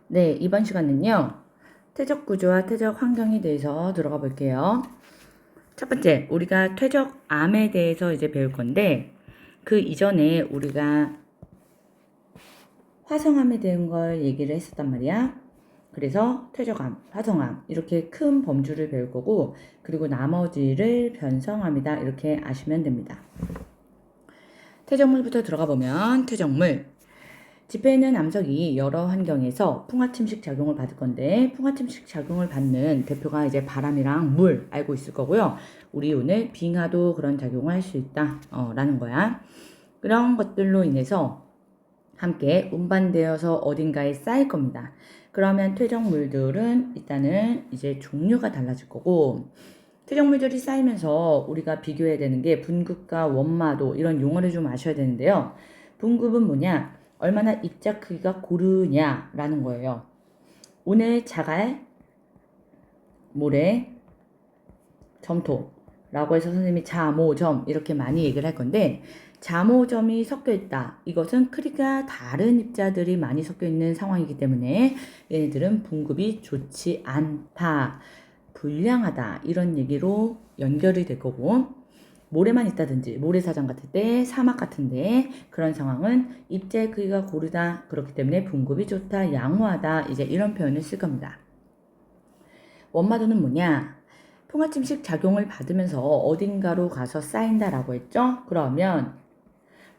네, 이번 시간은요, 퇴적 구조와 퇴적 환경에 대해서 들어가 볼게요. 첫 번째, 우리가 퇴적암에 대해서 이제 배울 건데, 그 이전에 우리가 화성암에 대한 걸 얘기를 했었단 말이야. 그래서 퇴적암, 화성암, 이렇게 큰 범주를 배울 거고, 그리고 나머지를 변성암이다. 이렇게 아시면 됩니다. 퇴적물부터 들어가 보면, 퇴적물. 지폐에 있는 암석이 여러 환경에서 풍화침식 작용을 받을 건데, 풍화침식 작용을 받는 대표가 이제 바람이랑 물 알고 있을 거고요. 우리 오늘 빙하도 그런 작용을 할 수 있다 라는 거야. 그런 것들로 인해서 함께 운반되어서 어딘가에 쌓일 겁니다. 그러면 퇴적물들은 일단은 이제 종류가 달라질 거고, 퇴적물들이 쌓이면서 우리가 비교해야 되는 게 분급과 원마도, 이런 용어를 좀 아셔야 되는데요. 분급은 뭐냐? 얼마나 입자 크기가 고르냐라는 거예요. 오늘 자갈, 모래, 점토라고 해서 선생님이 자모점 이렇게 많이 얘기를 할 건데, 자모점이 섞여 있다. 이것은 크기가 다른 입자들이 많이 섞여 있는 상황이기 때문에 얘네들은 분급이 좋지 않다, 불량하다, 이런 얘기로 연결이 될 거고, 모래만 있다든지 모래사장 같을 때, 사막 같은데 그런 상황은 입자의 크기가 고르다, 그렇기 때문에 분급이 좋다, 양호하다, 이제 이런 표현을 쓸 겁니다. 원마도는 뭐냐? 풍화침식 작용을 받으면서 어딘가로 가서 쌓인다라고 했죠? 그러면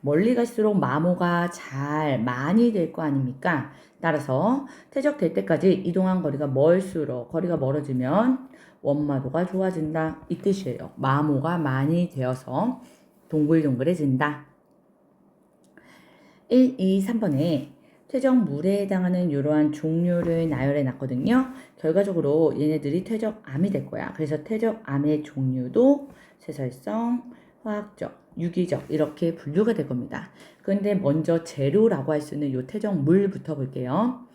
멀리 갈수록 마모가 잘 많이 될 거 아닙니까? 따라서 퇴적될 때까지 이동한 거리가 멀수록, 거리가 멀어지면 원마도가 좋아진다, 이 뜻이에요. 마모가 많이 되어서 동글동글해진다. 1, 2, 3번에 퇴적물에 해당하는 이러한 종류를 나열해 놨거든요. 결과적으로 얘네들이 퇴적암이 될 거야. 그래서 퇴적암의 종류도 세설성, 화학적, 유기적 이렇게 분류가 될 겁니다. 그런데 먼저 재료라고 할 수 있는 이 퇴적물부터 볼게요.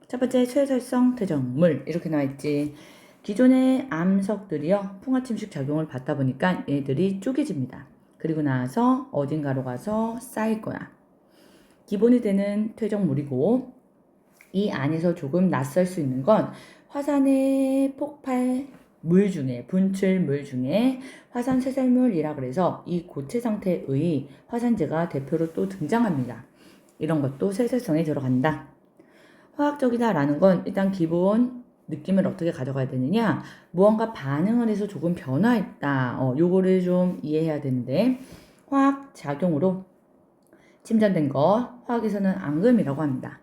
첫 번째, 최설성 퇴적물 이렇게 나와 있지. 기존의 암석들이요, 풍화침식 작용을 받다 보니까 얘들이 쪼개집니다. 그리고 나서 어딘가로 가서 쌓일 거야. 기본이 되는 퇴적물이고, 이 안에서 조금 낯설 수 있는 건 화산의 폭발 물 중에, 분출물 중에 화산 쇠설물이라 그래서 이 고체 상태의 화산재가 대표로 또 등장합니다. 이런 것도 쇠설성에 들어간다. 화학적이다라는 건 일단 기본 느낌을 어떻게 가져가야 되느냐, 무언가 반응을 해서 조금 변화했다, 요거를 좀 이해해야 되는데, 화학작용으로 침전된 것, 화학에서는 앙금이라고 합니다.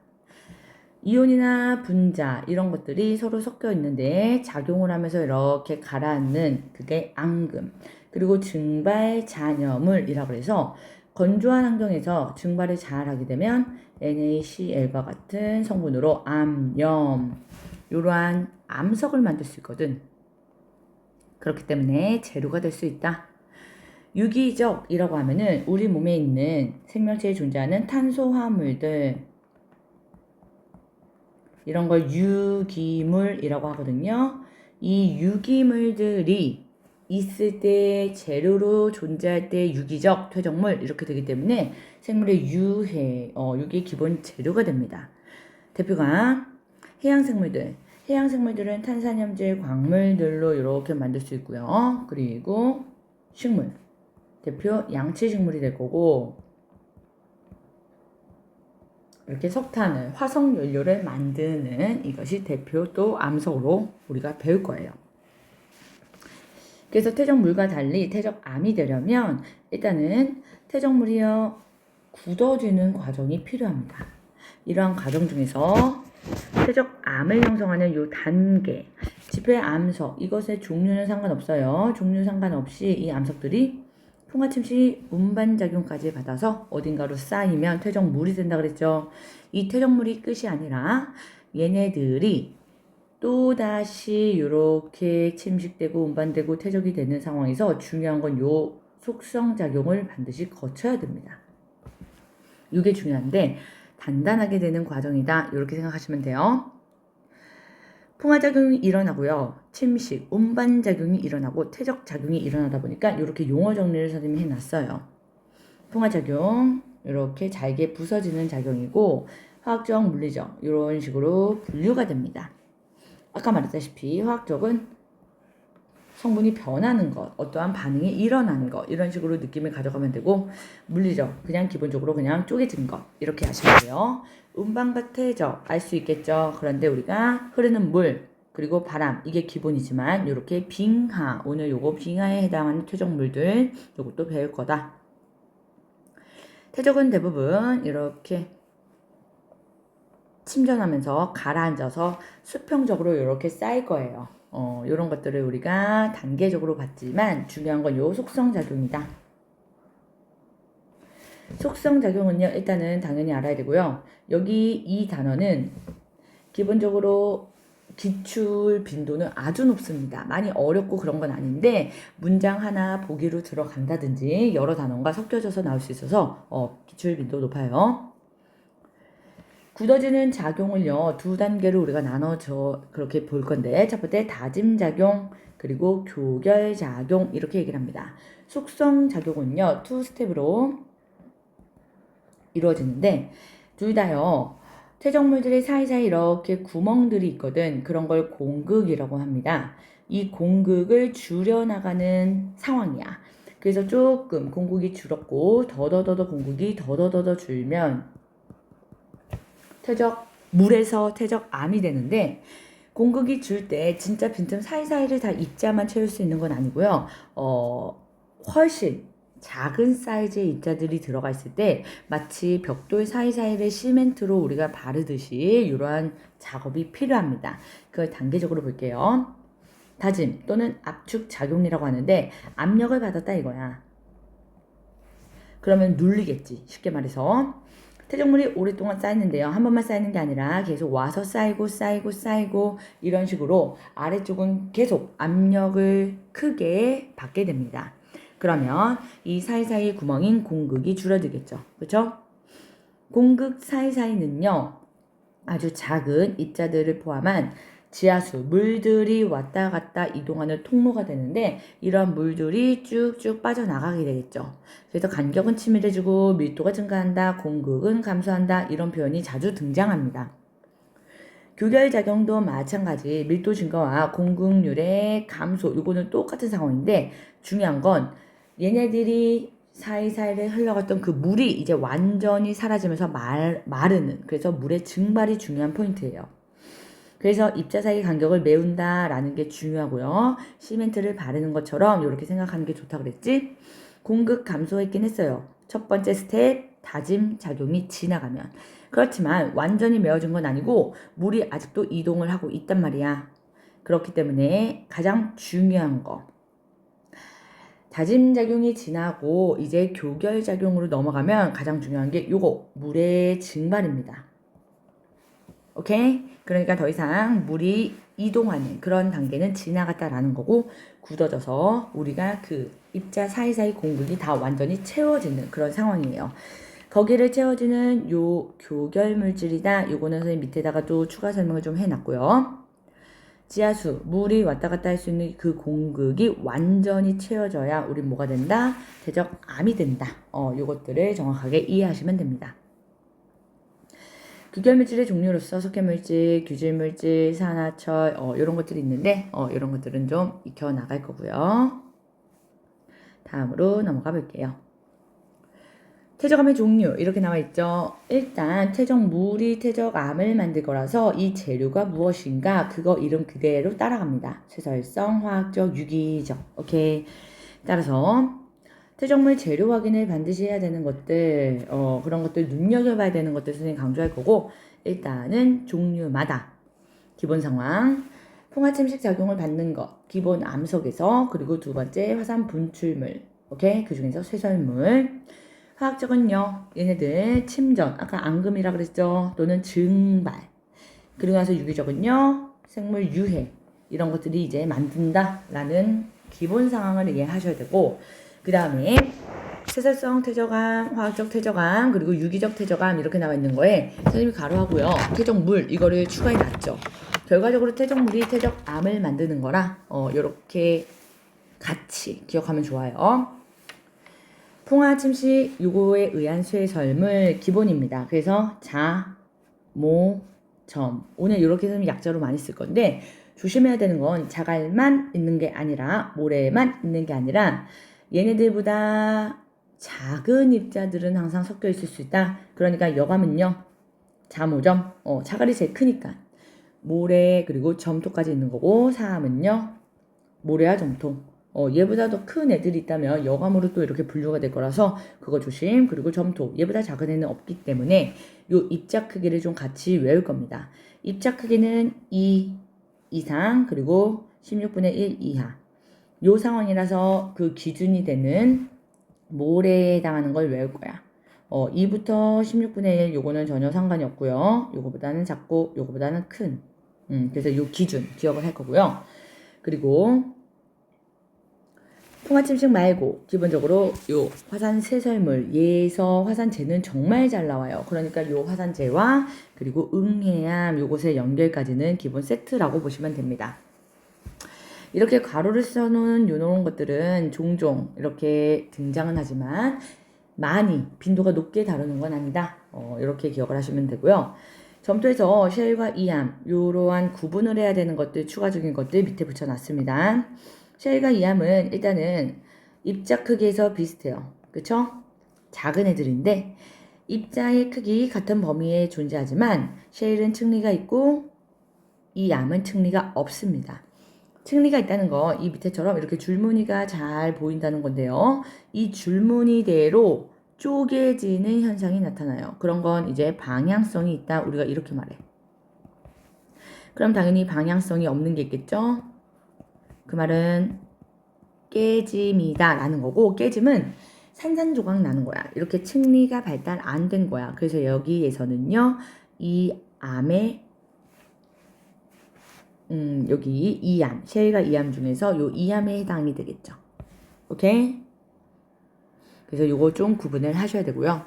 이온이나 분자 이런 것들이 서로 섞여 있는데 작용을 하면서 이렇게 가라앉는 그게 앙금. 그리고 증발 잔여물이라고 해서 건조한 환경에서 증발을 잘 하게 되면 NaCl과 같은 성분으로 암염, 이러한 암석을 만들 수 있거든. 그렇기 때문에 재료가 될 수 있다. 유기적이라고 하면은 우리 몸에 있는 생명체에 존재하는 탄소화물들, 이런 걸 유기물이라고 하거든요. 이 유기물들이 있을 때, 재료로 존재할 때 유기적 퇴적물 이렇게 되기 때문에 생물의 유해, 이게 기본 재료가 됩니다. 대표가 해양생물들, 해양생물들은 탄산염질 광물들로 이렇게 만들 수 있고요. 그리고 식물, 대표 양치식물이 될 거고, 이렇게 석탄을, 화석 연료를 만드는 이것이 대표 또 암석으로 우리가 배울 거예요. 그래서 퇴적물과 달리 퇴적암이 되려면 일단은 퇴적물이요, 굳어지는 과정이 필요합니다. 이러한 과정 중에서 퇴적암을 형성하는 이 단계, 지폐 암석, 이것의 종류는 상관없어요. 종류 상관없이 이 암석들이 풍화침식 운반작용까지 받아서 어딘가로 쌓이면 퇴적물이 된다 그랬죠. 이 퇴적물이 끝이 아니라 얘네들이 또다시 이렇게 침식되고 운반되고 퇴적이 되는 상황에서 중요한 건 요 속성작용을 반드시 거쳐야 됩니다. 이게 중요한데 단단하게 되는 과정이다, 이렇게 생각하시면 돼요. 풍화작용이 일어나고요, 침식, 운반작용이 일어나고 퇴적작용이 일어나다 보니까 이렇게 용어 정리를 선생님이 해놨어요. 풍화작용, 이렇게 잘게 부서지는 작용이고, 화학적, 물리적 이런 식으로 분류가 됩니다. 아까 말했다시피 화학적은 성분이 변하는 것, 어떠한 반응이 일어나는 것 이런 식으로 느낌을 가져가면 되고, 물리적 그냥 기본적으로 그냥 쪼개진 것 이렇게 하시면 돼요. 운반과 퇴적 알 수 있겠죠. 그런데 우리가 흐르는 물 그리고 바람 이게 기본이지만 이렇게 빙하, 오늘 요거 빙하에 해당하는 퇴적물들 요것도 배울 거다. 퇴적은 대부분 이렇게 침전하면서 가라앉아서 수평적으로 이렇게 쌓일 거예요. 이런 것들을 우리가 단계적으로 봤지만 중요한 건 요 속성작용이다. 속성작용은요, 일단은 당연히 알아야 되고요. 여기 이 단어는 기본적으로 기출 빈도는 아주 높습니다. 많이 어렵고 그런 건 아닌데 문장 하나 보기로 들어간다든지 여러 단어가 섞여져서 나올 수 있어서 기출 빈도 높아요. 굳어지는 작용을요, 두 단계로 우리가 나눠서 그렇게 볼 건데, 첫 번째 다짐작용, 그리고 교결작용, 이렇게 얘기를 합니다. 숙성작용은요, 투 스텝으로 이루어지는데, 둘 다요, 퇴적물들이 사이사이 이렇게 구멍들이 있거든. 그런 걸 공극이라고 합니다. 이 공극을 줄여나가는 상황이야. 그래서 조금 공극이 줄었고, 더더더더 공극이 더더더더 줄면, 물에서 퇴적암이 되는데, 공극이 줄 때 진짜 빈틈 사이사이를 다 입자만 채울 수 있는 건 아니고요. 훨씬 작은 사이즈의 입자들이 들어가 있을 때 마치 벽돌 사이사이를 시멘트로 우리가 바르듯이 이러한 작업이 필요합니다. 그걸 단계적으로 볼게요. 다짐 또는 압축 작용이라고 하는데, 압력을 받았다 이거야. 그러면 눌리겠지, 쉽게 말해서. 퇴적물이 오랫동안 쌓이는데요. 한 번만 쌓이는 게 아니라 계속 와서 쌓이고 이런 식으로 아래쪽은 계속 압력을 크게 받게 됩니다. 그러면 이 사이사이 구멍인 공극이 줄어들겠죠. 그렇죠? 공극 사이사이는요, 아주 작은 입자들을 포함한 지하수, 물들이 왔다 갔다 이동하는 통로가 되는데, 이런 물들이 쭉쭉 빠져나가게 되겠죠. 그래서 간격은 치밀해지고 밀도가 증가한다, 공극은 감소한다, 이런 표현이 자주 등장합니다. 교결작용도 마찬가지, 밀도 증가와 공극률의 감소, 이거는 똑같은 상황인데, 중요한 건 얘네들이 사이사이를 흘러갔던 그 물이 이제 완전히 사라지면서 마르는, 그래서 물의 증발이 중요한 포인트예요. 그래서 입자 사이 간격을 메운다라는 게 중요하고요. 시멘트를 바르는 것처럼 이렇게 생각하는 게 좋다 그랬지? 공극 감소했긴 했어요. 첫 번째 스텝 다짐 작용이 지나가면. 그렇지만 완전히 메워진 건 아니고 물이 아직도 이동을 하고 있단 말이야. 그렇기 때문에 가장 중요한 거, 다짐 작용이 지나고 이제 교결 작용으로 넘어가면 가장 중요한 게 요거, 물의 증발입니다. 오케이? 그러니까 더 이상 물이 이동하는 그런 단계는 지나갔다라는 거고, 굳어져서 우리가 그 입자 사이사이 공극이 다 완전히 채워지는 그런 상황이에요. 거기를 채워지는 요 교결 물질이다. 요거는 선생님 밑에다가 또 추가 설명을 좀 해놨고요. 지하수, 물이 왔다 갔다 할 수 있는 그 공극이 완전히 채워져야 우리 뭐가 된다? 퇴적암이 된다. 요것들을 정확하게 이해하시면 됩니다. 규결물질의 종류로서 석회물질, 규질물질, 산화철 이런 것들이 있는데 이런 것들은 좀 익혀 나갈 거고요. 다음으로 넘어가 볼게요. 퇴적암의 종류 이렇게 나와 있죠. 일단 퇴적물이 퇴적암을 만들 거라서 이 재료가 무엇인가 그거 이름 그대로 따라갑니다. 쇠설성, 화학적, 유기적. 오케이. 따라서 퇴적물 재료 확인을 반드시 해야 되는 것들, 그런 것들 눈여겨봐야 되는 것들 선생님 강조할 거고, 일단은 종류마다 기본 상황, 풍화침식 작용을 받는 것, 기본 암석에서, 그리고 두 번째 화산 분출물, 오케이? 그 중에서 쇠설물. 화학적은요, 얘네들 침전, 아까 앙금이라 그랬죠? 또는 증발. 그리고 나서 유기적은요, 생물 유해. 이런 것들이 이제 만든다라는 기본 상황을 이해하셔야 되고, 그 다음에 쇠설성 퇴적암, 화학적 퇴적암, 그리고 유기적 퇴적암 이렇게 나와 있는 거에 선생님이 가로하고요. 퇴적물 이거를 추가해 놨죠. 결과적으로 퇴적물이 퇴적암을 만드는 거라 요렇게 같이 기억하면 좋아요. 풍화 침식 요거에 의한 쇠설물 기본입니다. 그래서 자, 모, 점. 오늘 이렇게 쓰면 약자로 많이 쓸 건데 조심해야 되는 건 자갈만 있는 게 아니라 모래만 있는 게 아니라 얘네들보다 작은 입자들은 항상 섞여 있을 수 있다. 그러니까 여감은요. 자모점. 자갈이 제일 크니까. 모래 그리고 점토까지 있는 거고 사암은요. 모래와 점토. 얘보다 더 큰 애들이 있다면 여감으로 또 이렇게 분류가 될 거라서 그거 조심. 그리고 점토. 얘보다 작은 애는 없기 때문에 요 입자 크기를 좀 같이 외울 겁니다. 입자 크기는 2 이상 그리고 16분의 1 이하. 요 상황이라서 그 기준이 되는 모래에 해당하는 걸 외울 거야. 2부터 16분의 1 요거는 전혀 상관이 없고요. 요거보다는 작고 요거보다는 큰. 그래서 요 기준 기억을 할 거고요. 그리고 풍화침식 말고 기본적으로 요 화산 세설물 예에서 화산재는 정말 잘 나와요. 그러니까 요 화산재와 그리고 응해암 요것의 연결까지는 기본 세트라고 보시면 됩니다. 이렇게 가로를 써놓은 요런 것들은 종종 이렇게 등장은 하지만 많이 빈도가 높게 다루는 건 아니다. 이렇게 기억을 하시면 되고요. 점토에서 쉘과 이암 이러한 구분을 해야 되는 것들 추가적인 것들 밑에 붙여놨습니다. 쉘과 이암은 일단은 입자 크기에서 비슷해요. 그쵸? 작은 애들인데 입자의 크기 같은 범위에 존재하지만 쉘은 층리가 있고 이암은 층리가 없습니다. 층리가 있다는 거 이 밑에처럼 이렇게 줄무늬가 잘 보인다는 건데요. 이 줄무늬대로 쪼개지는 현상이 나타나요. 그런 건 이제 방향성이 있다. 우리가 이렇게 말해. 그럼 당연히 방향성이 없는 게 있겠죠? 그 말은 깨짐이다 라는 거고 깨짐은 산산조각 나는 거야. 이렇게 층리가 발달 안 된 거야. 그래서 여기에서는요. 이 암의 여기 이암, 쉘과 이암 중에서 요 이암에 해당이 되겠죠. 오케이? 그래서 요거 좀 구분을 하셔야 되고요.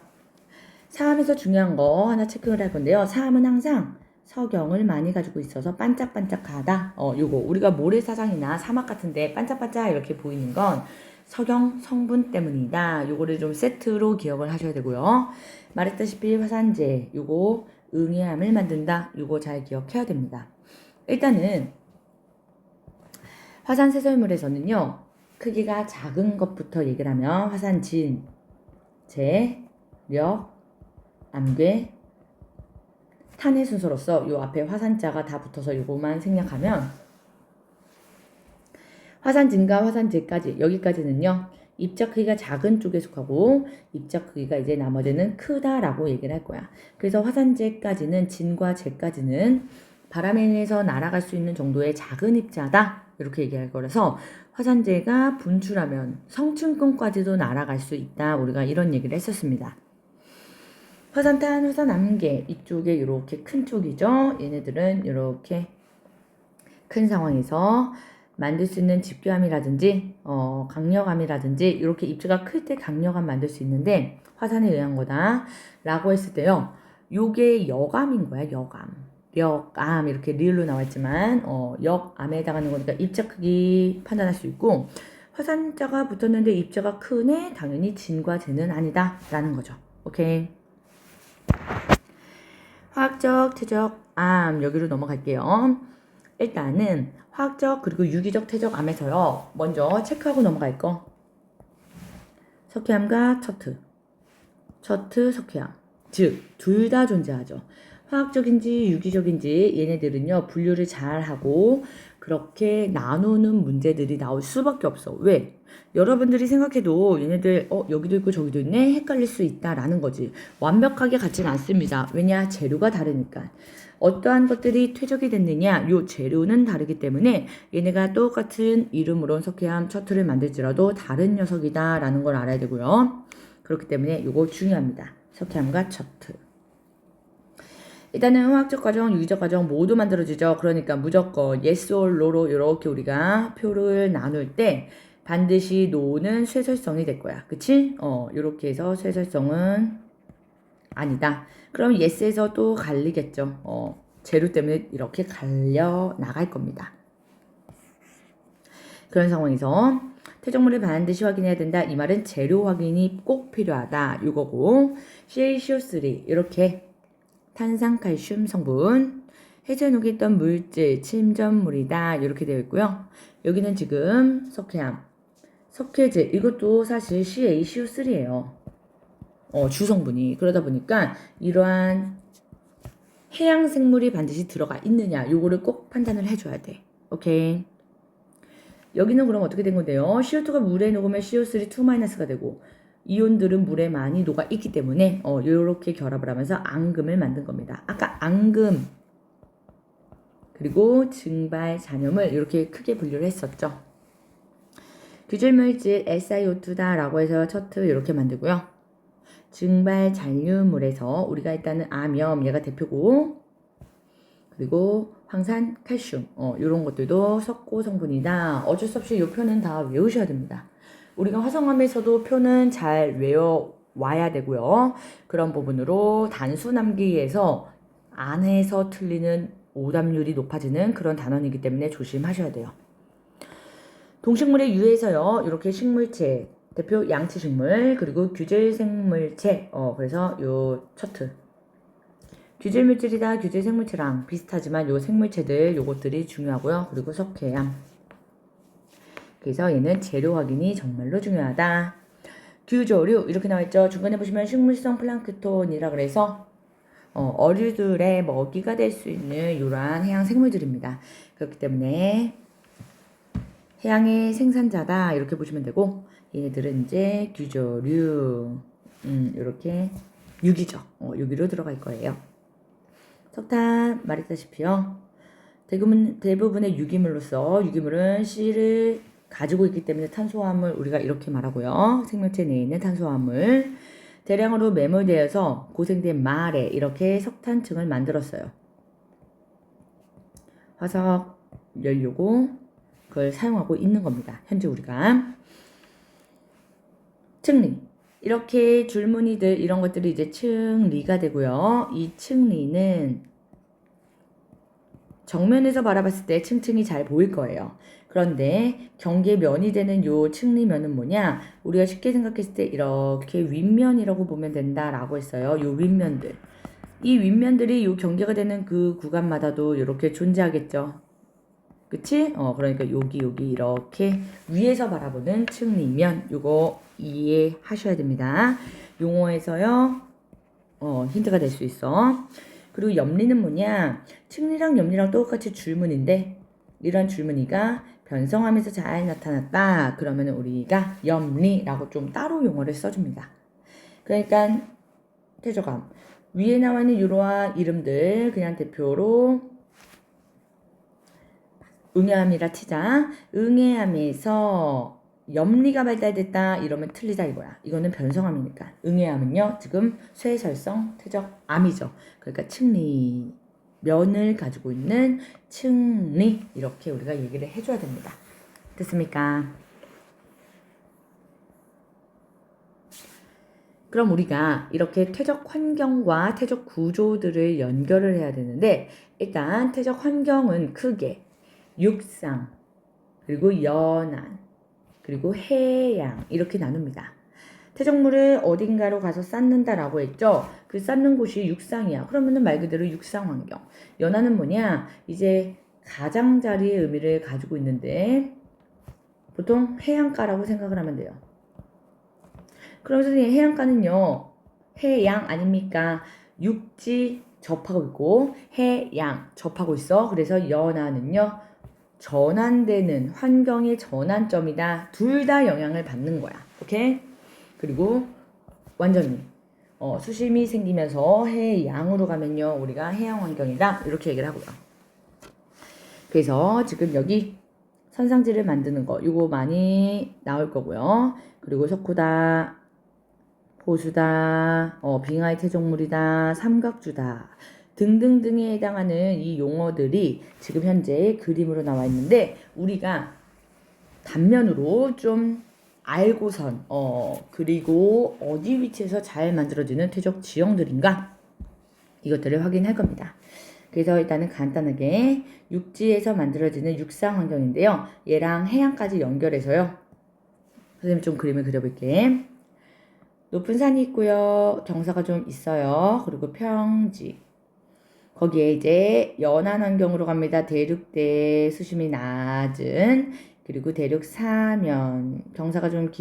사암에서 중요한 거 하나 체크를 할 건데요. 사암은 항상 석영을 많이 가지고 있어서 반짝반짝하다. 요거 우리가 모래사장이나 사막 같은데 반짝반짝 이렇게 보이는 건 석영 성분 때문이다. 요거를 좀 세트로 기억을 하셔야 되고요. 말했다시피 화산재 요거 응해암을 만든다. 요거 잘 기억해야 됩니다. 일단은 화산 세설물에서는요. 크기가 작은 것부터 얘기를 하면 화산진, 재, 력, 암괴, 탄의 순서로서 요 앞에 화산자가 다 붙어서 요거만 생략하면 화산진과 화산재까지 여기까지는요. 입자 크기가 작은 쪽에 속하고 입자 크기가 이제 나머지는 크다라고 얘기를 할 거야. 그래서 화산재까지는 진과 재까지는 바람에 의해서 날아갈 수 있는 정도의 작은 입자다. 이렇게 얘기할 거라서 화산재가 분출하면 성층권까지도 날아갈 수 있다. 우리가 이런 얘기를 했었습니다. 화산탄, 화산암괴 이쪽에 이렇게 큰 쪽이죠. 얘네들은 이렇게 큰 상황에서 만들 수 있는 집교암이라든지 강력암이라든지 이렇게 입자가 클 때 강력암 만들 수 있는데 화산에 의한 거다 라고 했을 때요. 요게 역암인 거야. 역암 이렇게 리을로 나왔지만 역암에 해당하는 거니까 입자 크기 판단할 수 있고 화산자가 붙었는데 입자가 크네 당연히 진과 재는 아니다 라는 거죠. 오케이. 화학적, 퇴적, 암 여기로 넘어갈게요. 일단은 화학적 그리고 유기적, 퇴적, 암에서요. 먼저 체크하고 넘어갈 거. 석회암과 척트, 석회암. 즉, 둘 다 존재하죠. 화학적인지 유기적인지 얘네들은요. 분류를 잘 하고 그렇게 나누는 문제들이 나올 수밖에 없어. 왜? 여러분들이 생각해도 얘네들 여기도 있고 저기도 있네 헷갈릴 수 있다라는 거지. 완벽하게 같지는 않습니다. 왜냐? 재료가 다르니까. 어떠한 것들이 퇴적이 됐느냐 요 재료는 다르기 때문에 얘네가 똑같은 이름으로 석회암, 척트를 만들지라도 다른 녀석이다 라는 걸 알아야 되고요. 그렇기 때문에 요거 중요합니다. 석회암과 척트. 일단은 화학적 과정, 유기적 과정 모두 만들어지죠. 그러니까 무조건 yes or no로 이렇게 우리가 표를 나눌 때 반드시 no는 쇠설성이 될 거야. 그치? 이렇게 해서 쇠설성은 아니다. 그럼 yes에서 또 갈리겠죠. 재료 때문에 이렇게 갈려 나갈 겁니다. 그런 상황에서 퇴적물을 반드시 확인해야 된다. 이 말은 재료 확인이 꼭 필요하다. 이거고 CaCO3 이렇게 탄산칼슘 성분, 해제 녹였던 물질, 침전물이다. 이렇게 되어 있고요. 여기는 지금 석회암, 석회질, 이것도 사실 CaCO3예요. 주성분이. 그러다 보니까 이러한 해양 생물이 반드시 들어가 있느냐, 요거를 꼭 판단을 해줘야 돼. 오케이. 여기는 그럼 어떻게 된 건데요? CO2가 물에 녹으면 CO3 2-가 되고, 이온들은 물에 많이 녹아 있기 때문에 요렇게 결합을 하면서 앙금을 만든 겁니다. 아까 앙금 그리고 증발 잔염을 이렇게 크게 분류를 했었죠. 규질물질 SiO2다 라고 해서 차트 이렇게 만들고요. 증발 잔류물에서 우리가 일단은 암염, 얘가 대표고, 그리고 황산, 칼슘, 이런 것들도 석고 성분이다. 어쩔 수 없이 이 표는 다 외우셔야 됩니다. 우리가 화성암에서도 표는 잘 외워와야 되고요. 그런 부분으로 단수 남기에서 안에서 틀리는 오답률이 높아지는 그런 단원이기 때문에 조심하셔야 돼요. 동식물의 유해서요. 이렇게 식물체, 대표 양치식물, 그리고 규질생물체, 그래서 요 차트. 규질물질이다, 규질생물체랑 비슷하지만 요 생물체들, 요것들이 중요하고요. 그리고 석회암. 그래서 얘는 재료 확인이 정말로 중요하다. 규조류, 이렇게 나와있죠. 중간에 보시면 식물성 플랑크톤이라 그래서 어류들의 먹이가 될 수 있는 이러한 해양 생물들입니다. 그렇기 때문에 해양의 생산자다 이렇게 보시면 되고, 얘네들은 이제 규조류, 이렇게 유기죠. 유기로 들어갈 거예요. 석탄 말했다시피요. 대부분의 유기물로서 유기물은 C를 가지고 있기 때문에 탄수화물 우리가 이렇게 말하고요. 생명체 내에 있는 탄수화물 대량으로 매몰되어서 고생된 말에 이렇게 석탄층을 만들었어요. 화석 연료고 그걸 사용하고 있는 겁니다. 현재 우리가. 층리. 이렇게 줄무늬들 이런 것들이 이제 층리가 되고요. 이 층리는 정면에서 바라봤을 때 층층이 잘 보일 거예요. 그런데 경계면이 되는 요 층리면은 뭐냐? 우리가 쉽게 생각했을 때 이렇게 윗면이라고 보면 된다라고 했어요. 요 윗면들. 이 윗면들이 요 경계가 되는 그 구간마다도 이렇게 존재하겠죠. 그치? 그러니까 여기 이렇게 위에서 바라보는 층리면 요거 이해하셔야 됩니다. 용어에서요. 힌트가 될 수 있어. 그리고 염리는 뭐냐? 층리랑 염리랑 똑같이 줄무늬인데 이런 줄무늬가 변성하면서 잘 나타났다. 그러면 우리가 염리라고 좀 따로 용어를 써줍니다. 그러니까 퇴적암 위에 나와 있는 이러한 이름들 그냥 대표로 응애암이라 치자. 응애암에서 염리가 발달됐다 이러면 틀리다 이거야. 이거는 변성암이니까. 응애암은요 지금 쇠설성 퇴적암이죠. 그러니까 층리 면을 가지고 있는 층리 이렇게 우리가 얘기를 해줘야 됩니다. 됐습니까? 그럼 우리가 이렇게 퇴적 환경과 퇴적 구조들을 연결을 해야 되는데, 일단 퇴적 환경은 크게 육상, 그리고 연안, 그리고 해양 이렇게 나눕니다. 퇴적물을 어딘가로 가서 쌓는다라고 했죠. 그 쌓는 곳이 육상이야. 그러면은 말 그대로 육상 환경. 연안은 뭐냐? 이제 가장자리의 의미를 가지고 있는데 보통 해안가라고 생각을 하면 돼요. 그럼 선생님 해안가는요. 해양 아닙니까? 육지 접하고 있고 해양 접하고 있어. 그래서 연안은요. 전환되는 환경의 전환점이다. 둘 다 영향을 받는 거야. 오케이? 그리고 완전히 수심이 생기면서 해양으로 가면요. 우리가 해양 환경이다. 이렇게 얘기를 하고요. 그래서 지금 여기 선상지를 만드는 거 이거 많이 나올 거고요. 그리고 석고다, 호수다, 빙하의 퇴적물이다, 삼각주다 등등등에 해당하는 이 용어들이 지금 현재 그림으로 나와 있는데 우리가 단면으로 좀 알고선 그리고 어디 위치에서 잘 만들어지는 퇴적 지형들인가 이것들을 확인할 겁니다. 그래서 일단은 간단하게 육지에서 만들어지는 육상 환경인데요. 얘랑 해양까지 연결해서요. 선생님 좀 그림을 그려볼게. 높은 산이 있고요. 경사가 좀 있어요. 그리고 평지. 거기에 이제 연안 환경으로 갑니다. 대륙대 수심이 낮은, 그리고 대륙 사면, 경사가 좀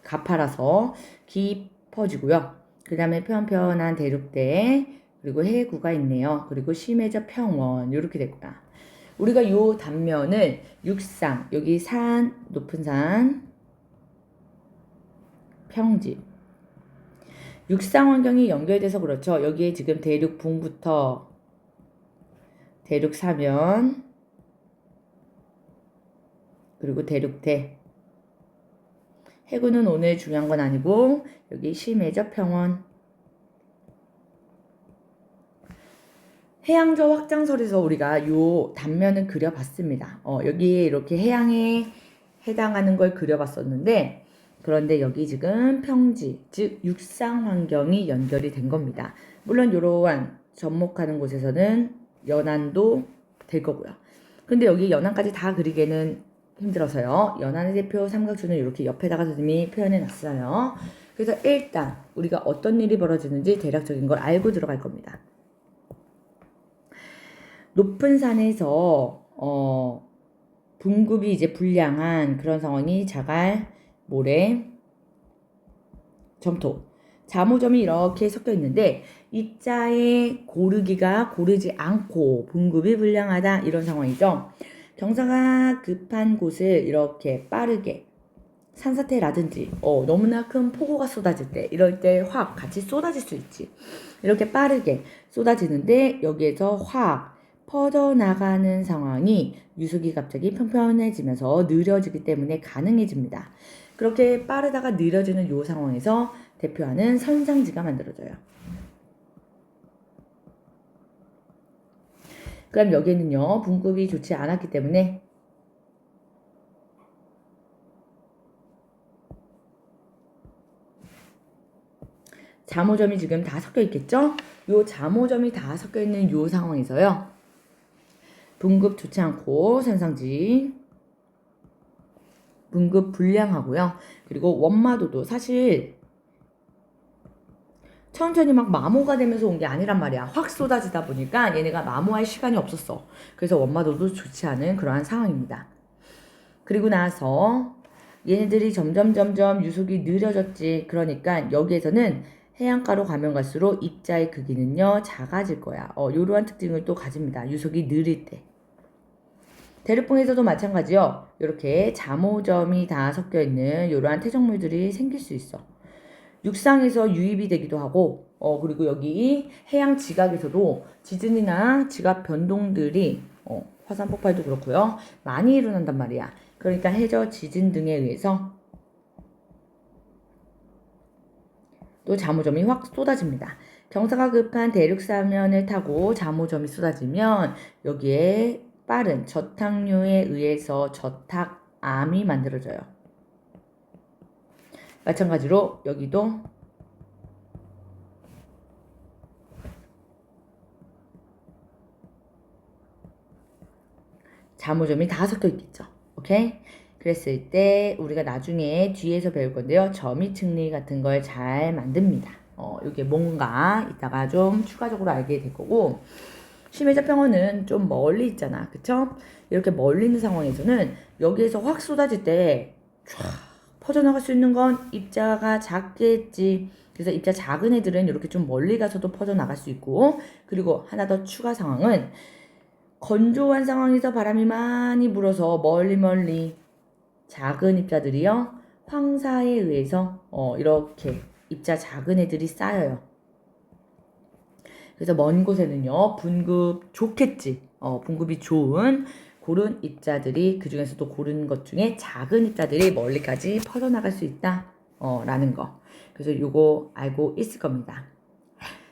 가파라서 깊어지고요. 그 다음에 편편한 대륙대, 그리고 해구가 있네요. 그리고 심해저 평원, 이렇게 될 거야. 우리가 요 단면을 육상, 여기 산, 높은 산, 평지, 육상 환경이 연결돼서 그렇죠. 여기에 지금 대륙 붕부터 대륙 사면, 그리고 대륙대. 해구는 오늘 중요한 건 아니고 여기 심해저 평원. 해양저 확장설에서 우리가 요 단면을 그려봤습니다. 여기에 이렇게 해양에 해당하는 걸 그려봤었는데, 그런데 여기 지금 평지, 즉 육상 환경이 연결이 된 겁니다. 물론 이러한 접목하는 곳에서는 연안도 될 거고요. 근데 여기 연안까지 다 그리기에는 힘들어서요. 연안의 대표 삼각주는 이렇게 옆에다가 선생님이 표현해 놨어요. 그래서 일단 우리가 어떤 일이 벌어지는지 대략적인 걸 알고 들어갈 겁니다. 높은 산에서 분급이 이제 불량한 그런 상황이 자갈, 모래, 점토, 자모점이 이렇게 섞여 있는데 입자의 고르기가 고르지 않고 분급이 불량하다, 이런 상황이죠. 경사가 급한 곳을 이렇게 빠르게 산사태라든지 너무나 큰 폭우가 쏟아질 때, 이럴 때 확 같이 쏟아질 수 있지. 이렇게 빠르게 쏟아지는데 여기에서 확 퍼져나가는 상황이 유속이 갑자기 평평해지면서 느려지기 때문에 가능해집니다. 그렇게 빠르다가 느려지는 이 상황에서 대표하는 선상지가 만들어져요. 그럼 여기는요, 분급이 좋지 않았기 때문에 자모점이 지금 다 섞여 있겠죠? 요 자모점이 다 섞여 있는 요 상황에서요, 분급 좋지 않고 선상지, 분급 불량하고요. 그리고 원마도도 사실 천천히 막 마모가 되면서 온 게 아니란 말이야. 확 쏟아지다 보니까 얘네가 마모할 시간이 없었어. 그래서 원마도도 좋지 않은 그러한 상황입니다. 그리고 나서 얘네들이 점점 유속이 느려졌지. 그러니까 여기에서는 해안가로 가면 갈수록 입자의 크기는요 작아질 거야. 이러한 특징을 또 가집니다. 유속이 느릴 때. 대륙붕에서도 마찬가지요. 이렇게 자모점이 다 섞여 있는 이러한 퇴적물들이 생길 수 있어. 육상에서 유입이 되기도 하고, 그리고 여기 해양 지각에서도 지진이나 지각 변동들이, 화산 폭발도 그렇고요, 많이 일어난단 말이야. 그러니까 해저 지진 등에 의해서 또 자모점이 확 쏟아집니다. 경사가 급한 대륙 사면을 타고 자모점이 쏟아지면 여기에 빠른 저탁류에 의해서 저탁암이 만들어져요. 마찬가지로 여기도 자모점이 다 섞여 있겠죠. 오케이? 그랬을 때 우리가 나중에 뒤에서 배울 건데요, 점이측리 같은 걸 잘 만듭니다. 이게 뭔가 이따가 좀 추가적으로 알게 될 거고, 심해저 평원은 좀 멀리 있잖아. 그쵸? 이렇게 멀리 있는 상황에서는 여기에서 확 쏟아질 때 쫙 퍼져나갈 수 있는 건 입자가 작겠지. 그래서 입자 작은 애들은 이렇게 좀 멀리 가서도 퍼져나갈 수 있고, 그리고 하나 더 추가 상황은 건조한 상황에서 바람이 많이 불어서 멀리 작은 입자들이요, 황사에 의해서 이렇게 입자 작은 애들이 쌓여요. 그래서 먼 곳에는요, 분급 좋겠지. 분급이 좋은 고른 입자들이, 그 중에서도 고른 것 중에 작은 입자들이 멀리까지 퍼져나갈 수 있다. 라는 거. 그래서 요거 알고 있을 겁니다.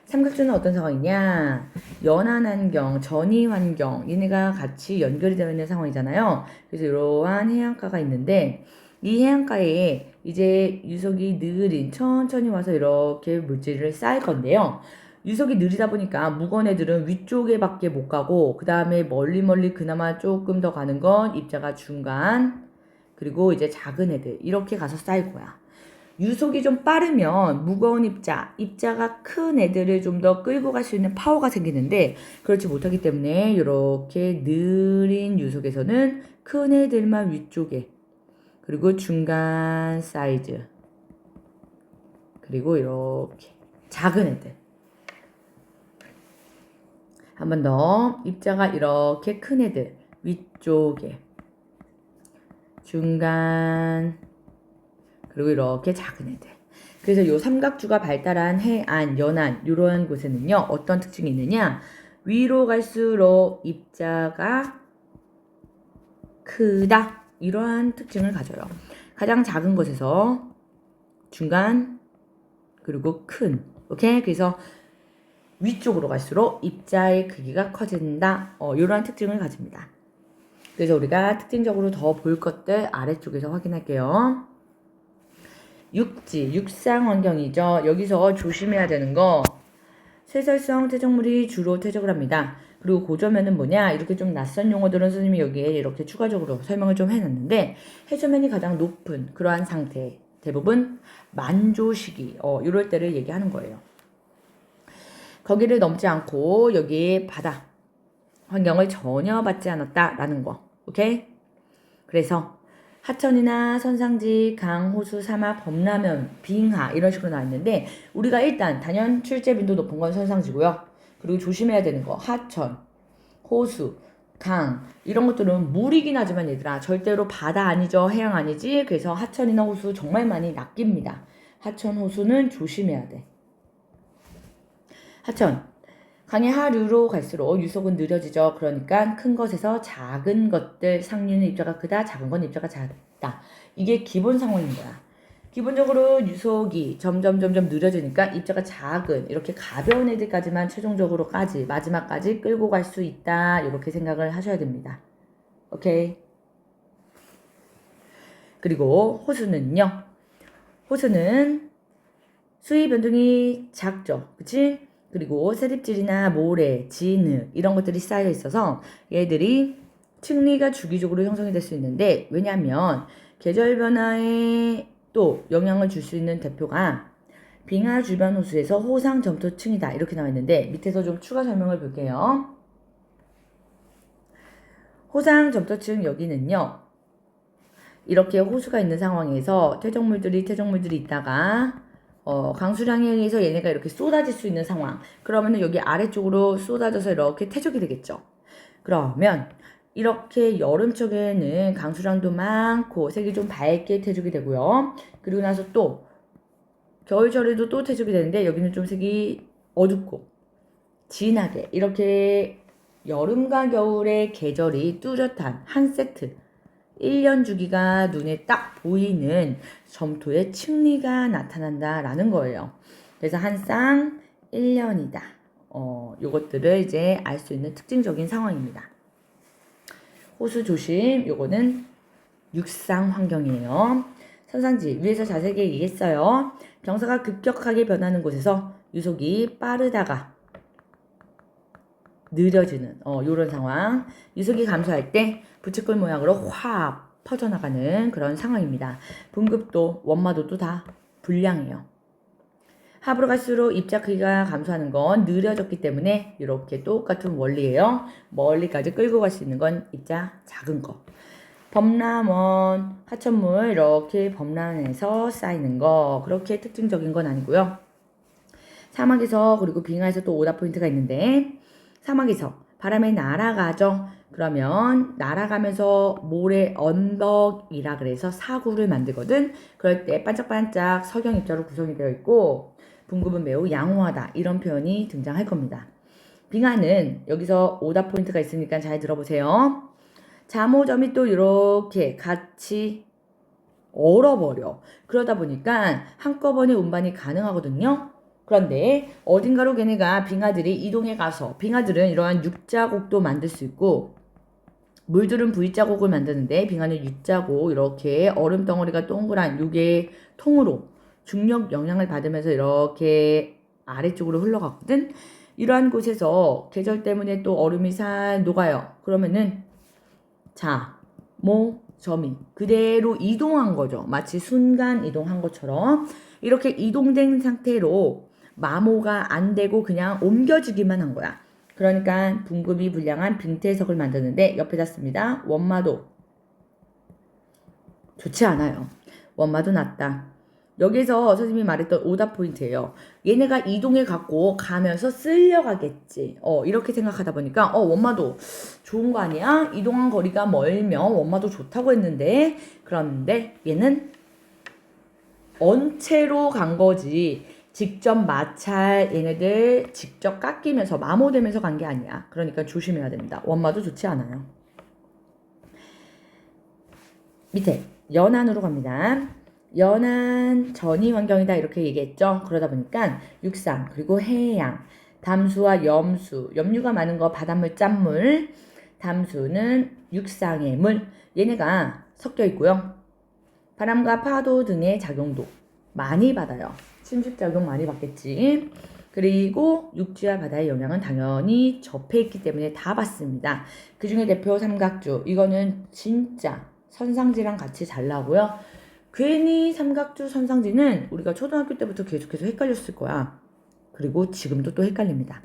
삼각주는 어떤 상황이냐? 연안 환경, 전이 환경, 얘네가 같이 연결이 되어 있는 상황이잖아요. 그래서 이러한 해안가가 있는데, 이 해안가에 이제 유속이 느린, 천천히 와서 이렇게 물질을 쌓을 건데요. 유속이 느리다 보니까 무거운 애들은 위쪽에 밖에 못 가고, 그 다음에 멀리 그나마 조금 더 가는 건 입자가 중간, 그리고 이제 작은 애들, 이렇게 가서 쌓일 거야. 유속이 좀 빠르면 무거운 입자가 큰 애들을 좀 더 끌고 갈 수 있는 파워가 생기는데 그렇지 못하기 때문에 이렇게 느린 유속에서는 큰 애들만 위쪽에 그리고 중간 사이즈 그리고 이렇게 작은 애들 한 번 더 입자가 이렇게 큰 애들 위쪽에 중간 그리고 이렇게 작은 애들. 그래서 이 삼각주가 발달한 해안, 연안 이러한 곳에는요. 어떤 특징이 있느냐. 위로 갈수록 입자가 크다. 이러한 특징을 가져요. 가장 작은 곳에서 중간 그리고 큰. 오케이? 그래서 위쪽으로 갈수록 입자의 크기가 커진다. 이러한 특징을 가집니다. 그래서 우리가 특징적으로 더 볼 것들 아래쪽에서 확인할게요. 육지, 육상 환경이죠. 여기서 조심해야 되는 거 쇠설성 퇴적물이 주로 퇴적을 합니다. 그리고 고저면은 뭐냐 이렇게 좀 낯선 용어들은 선생님이 여기에 이렇게 추가적으로 설명을 좀 해놨는데 해저면이 가장 높은 그러한 상태 대부분 만조 시기 이럴 때를 얘기하는 거예요. 거기를 넘지 않고 여기 바다 환경을 전혀 받지 않았다라는 거. 오케이? 그래서 하천이나 선상지, 강, 호수, 사막, 범람면, 빙하 이런 식으로 나와 있는데 우리가 일단 단연 출제 빈도 높은 건 선상지고요. 그리고 조심해야 되는 거 하천, 호수, 강 이런 것들은 물이긴 하지만 얘들아 절대로 바다 아니죠. 해양 아니지. 그래서 하천이나 호수 정말 많이 낚입니다. 하천, 호수는 조심해야 돼. 하천 강의 하류로 갈수록 유속은 느려지죠. 그러니까 큰 것에서 작은 것들 상류는 입자가 크다. 작은 건 입자가 작다. 이게 기본 상황인 거야. 기본적으로 유속이 점점 느려지니까 입자가 작은 이렇게 가벼운 애들까지만 최종적으로까지 마지막까지 끌고 갈 수 있다. 이렇게 생각을 하셔야 됩니다. 오케이. 그리고 호수는요. 호수는 수위 변동이 작죠. 그치? 그리고 세립질이나 모래, 진흙 이런 것들이 쌓여 있어서 얘들이 층리가 주기적으로 형성이 될 수 있는데 왜냐하면 계절 변화에 또 영향을 줄 수 있는 대표가 빙하 주변 호수에서 호상 점토층이다 이렇게 나와 있는데 밑에서 좀 추가 설명을 볼게요. 호상 점토층 여기는요. 이렇게 호수가 있는 상황에서 퇴적물들이 있다가 강수량에 의해서 얘네가 이렇게 쏟아질 수 있는 상황. 그러면은 여기 아래쪽으로 쏟아져서 이렇게 퇴적이 되겠죠. 그러면 이렇게 여름철에는 강수량도 많고 색이 좀 밝게 퇴적이 되고요. 그리고 나서 또 겨울철에도 또 퇴적이 되는데 여기는 좀 색이 어둡고 진하게 이렇게 여름과 겨울의 계절이 뚜렷한 한 세트 1년 주기가 눈에 딱 보이는 점토의 층리가 나타난다라는 거예요. 그래서 한 쌍 1년이다. 요것들을 이제 알 수 있는 특징적인 상황입니다. 호수 조심, 요거는 육상 환경이에요. 선상지, 위에서 자세하게 얘기했어요. 경사가 급격하게 변하는 곳에서 유속이 빠르다가 느려지는 요런 상황. 유속이 감소할 때 부채꼴 모양으로 확 퍼져나가는 그런 상황입니다. 분급도 원마도도 다 불량해요. 하부로 갈수록 입자 크기가 감소하는 건 느려졌기 때문에 이렇게 똑같은 원리예요. 멀리까지 끌고 갈 수 있는 건 입자 작은 거. 범람원, 하천물 이렇게 범람에서 쌓이는 거 그렇게 특징적인 건 아니고요. 사막에서 그리고 빙하에서 또 오다 포인트가 있는데 사막에서 바람에 날아가죠. 그러면 날아가면서 모래 언덕이라 그래서 사구를 만들거든. 그럴 때 반짝반짝 석영 입자로 구성이 되어 있고 분급은 매우 양호하다. 이런 표현이 등장할 겁니다. 빙하는 여기서 오다 포인트가 있으니까 잘 들어보세요. 잠오점이 또 이렇게 같이 얼어버려. 그러다 보니까 한꺼번에 운반이 가능하거든요. 그런데 어딘가로 걔네가 빙하들이 이동해 가서 빙하들은 이러한 U자곡도 만들 수 있고 물들은 V자곡을 만드는데 빙하는 U자곡 이렇게 얼음 덩어리가 동그란 요게 통으로 중력 영향을 받으면서 이렇게 아래쪽으로 흘러갔거든. 이러한 곳에서 계절 때문에 또 얼음이 살 녹아요. 그러면은 점이 그대로 이동한 거죠. 마치 순간 이동한 것처럼 이렇게 이동된 상태로 마모가 안 되고 그냥 옮겨지기만 한 거야. 그러니까 분급이 불량한 빙태석을 만드는데 옆에다 씁니다. 원마도 좋지 않아요. 원마도 낮다. 여기서 선생님이 말했던 오답 포인트예요. 얘네가 이동해 갖고 가면서 쓸려가겠지. 이렇게 생각하다 보니까 원마도 좋은 거 아니야? 이동한 거리가 멀면 원마도 좋다고 했는데 그런데 얘는 언체로 간 거지. 직접 마찰 얘네들 직접 깎이면서 마모되면서 간 게 아니야. 그러니까 조심해야 됩니다. 원마도 좋지 않아요. 밑에 연안으로 갑니다. 연안 전이 환경이다 이렇게 얘기했죠. 그러다 보니까 육상 그리고 해양 담수와 염수 염류가 많은 거 바닷물 짠물 담수는 육상의 물 얘네가 섞여 있고요. 바람과 파도 등의 작용도 많이 받아요. 침식작용 많이 받겠지. 그리고 육지와 바다의 영향은 당연히 접해 있기 때문에 다 받습니다. 그 중에 대표 삼각주 이거는 진짜 선상지랑 같이 잘 나오고요. 괜히 삼각주 선상지는 우리가 초등학교 때부터 계속해서 헷갈렸을 거야. 그리고 지금도 또 헷갈립니다.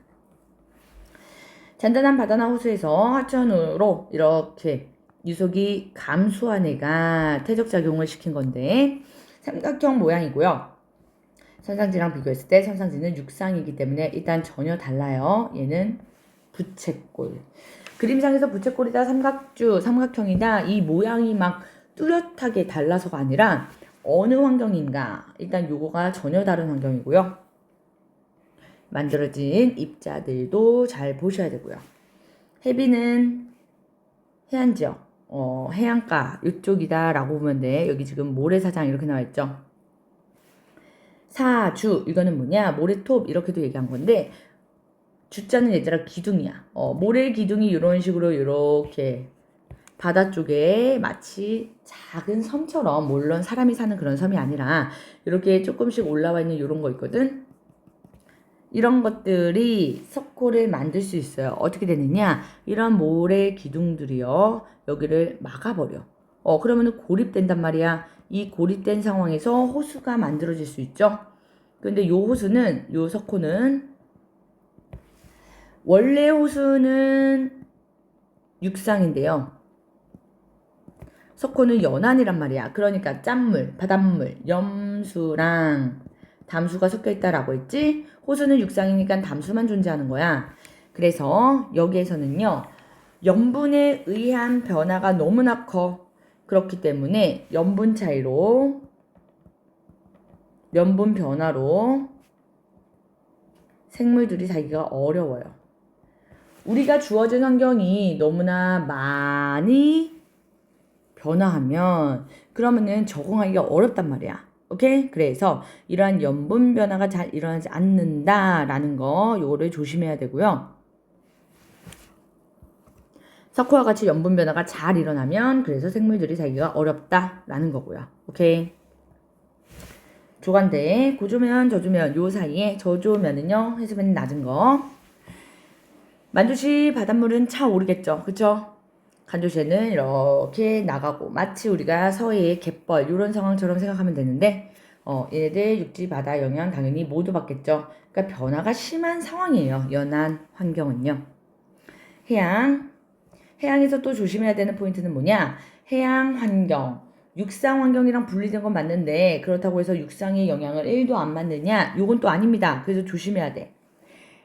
잔잔한 바다나 호수에서 하천으로 이렇게 유속이 감소한 애가 퇴적작용을 시킨 건데 삼각형 모양이고요. 선상지랑 비교했을 때 선상지는 육상이기 때문에 일단 전혀 달라요. 얘는 부채꼴. 그림상에서 부채꼴이다 삼각형이다 이 모양이 막 뚜렷하게 달라서가 아니라 어느 환경인가 일단 요거가 전혀 다른 환경이고요. 만들어진 입자들도 잘 보셔야 되고요. 해비는 해안지역, 해안가 이쪽이다 라고 보면 돼. 여기 지금 모래사장 이렇게 나와 있죠. 사주 이거는 뭐냐 모래톱 이렇게도 얘기한 건데 주자는 얘들아 기둥이야. 모래 기둥이 이런 식으로 이렇게 바다 쪽에 마치 작은 섬처럼 물론 사람이 사는 그런 섬이 아니라 이렇게 조금씩 올라와 있는 이런 거 있거든. 이런 것들이 석고를 만들 수 있어요. 어떻게 되느냐 이런 모래 기둥들이요 여기를 막아버려. 그러면 고립된단 말이야. 이 고립된 상황에서 호수가 만들어질 수 있죠. 근데 요 호수는 요 석고는 원래 호수는 육상인데요. 석고는 연안이란 말이야. 그러니까 짠물, 바닷물, 염수랑 담수가 섞여 있다라고 했지. 호수는 육상이니까 담수만 존재하는 거야. 그래서 여기에서는요. 염분에 의한 변화가 너무나 커. 그렇기 때문에 염분 차이로 염분 변화로 생물들이 살기가 어려워요. 우리가 주어진 환경이 너무나 많이 변화하면 그러면은 적응하기가 어렵단 말이야. 오케이? 그래서 이러한 염분 변화가 잘 일어나지 않는다라는 거 요거를 조심해야 되고요. 석호와 같이 염분 변화가 잘 일어나면 그래서 생물들이 살기가 어렵다라는 거고요. 오케이? 조간대 고조면 저조면 요 사이에 저조면은요 해수면이 낮은 거 만조시 바닷물은 차오르겠죠. 그쵸? 간조시에는 이렇게 나가고 마치 우리가 서해의 갯벌 이런 상황처럼 생각하면 되는데 얘네들 육지 바다 영향 당연히 모두 받겠죠. 그러니까 변화가 심한 상황이에요. 연안 환경은요. 해양에서 또 조심해야 되는 포인트는 뭐냐? 해양 환경 육상 환경이랑 분리된 건 맞는데 그렇다고 해서 육상의 영향을 1도 안 받느냐? 요건 또 아닙니다. 그래서 조심해야 돼.